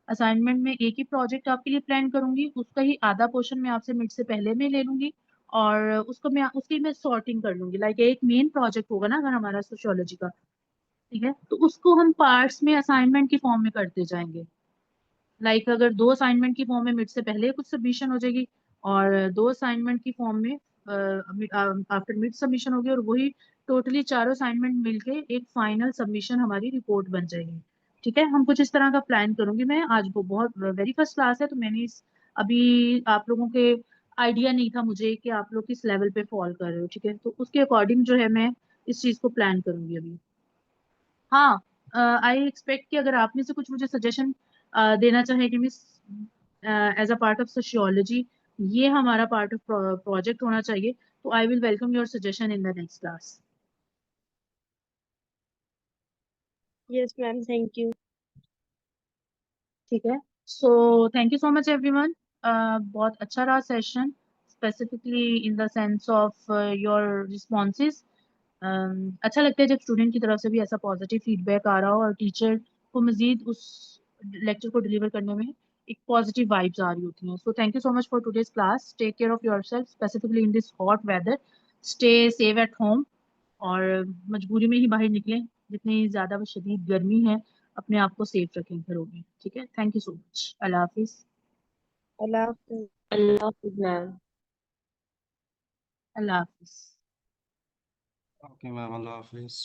असाइनमेंट में एक ही प्रोजेक्ट आपके लिए प्लान करूंगी, उसका ही आधा पोर्शन मैं आपसे मिड से पहले में ले लूंगी, और उसको मैं उसकी मैं सॉर्टिंग कर लूंगी। लाइक एक मेन प्रोजेक्ट होगा ना अगर हमारा सोशियोलॉजी का, ठीक है, तो उसको हम पार्ट्स में असाइनमेंट की फॉर्म में करते जाएंगे। लाइक अगर 2 असाइनमेंट की फॉर्म में मिड से पहले कुछ सबमिशन हो जाएगी, और 2 असाइनमेंट की फॉर्म में आफ्टर मिड सबमिशन होगी, और वही टोटली चारों असाइनमेंट मिलके एक फाइनल सबमिशन हमारी रिपोर्ट बन जाएगी। ठीक है, हम कुछ इस तरह का प्लान करूंगी मैं। आज वो बहुत वेरी फर्स्ट क्लास है, तो मैंने अभी आप लोगों के आइडिया नहीं था मुझे कि आप लोग किस लेवल पे फॉल कर रहे हो, ठीक है, तो उसके अकॉर्डिंग जो है मैं इस चीज को प्लान करूंगी अभी। हाँ, आई एक्सपेक्ट कि अगर आप में से कुछ मुझे सजेशन देना चाहे कि miss as a part of sociology ये हमारा पार्ट ऑफ प्रोजेक्ट होना चाहिए, So I will welcome your suggestion in the next class. Yes, ma'am. Thank you. ठीक है, so thank you so much everyone. बहुत अच्छा रहा session, specifically in the sense of your responses. अच्छा लगता है जब स्टूडेंट की तरफ से भी ऐसा पॉजिटिव फीडबैक आ रहा हो और टीचर को मजीद उस लेक्चर को डिलीवर करने में एक पॉजिटिव वाइब्स आ रही होती हैं. So thank you so much for today's class. Take care of yourself, specifically in this hot weather. Stay safe at home और मजबूरी में ही बाहर निकलें. जितनी ज़्यादा वो शदीद गर्मी है, अपने आप को सेफ रखें घरों में. ठीक है, thank you so much. Allah Hafiz. Allah Hafiz. Allah Hafiz ma'am. Allah Hafiz. Okay ma'am, Allah Hafiz.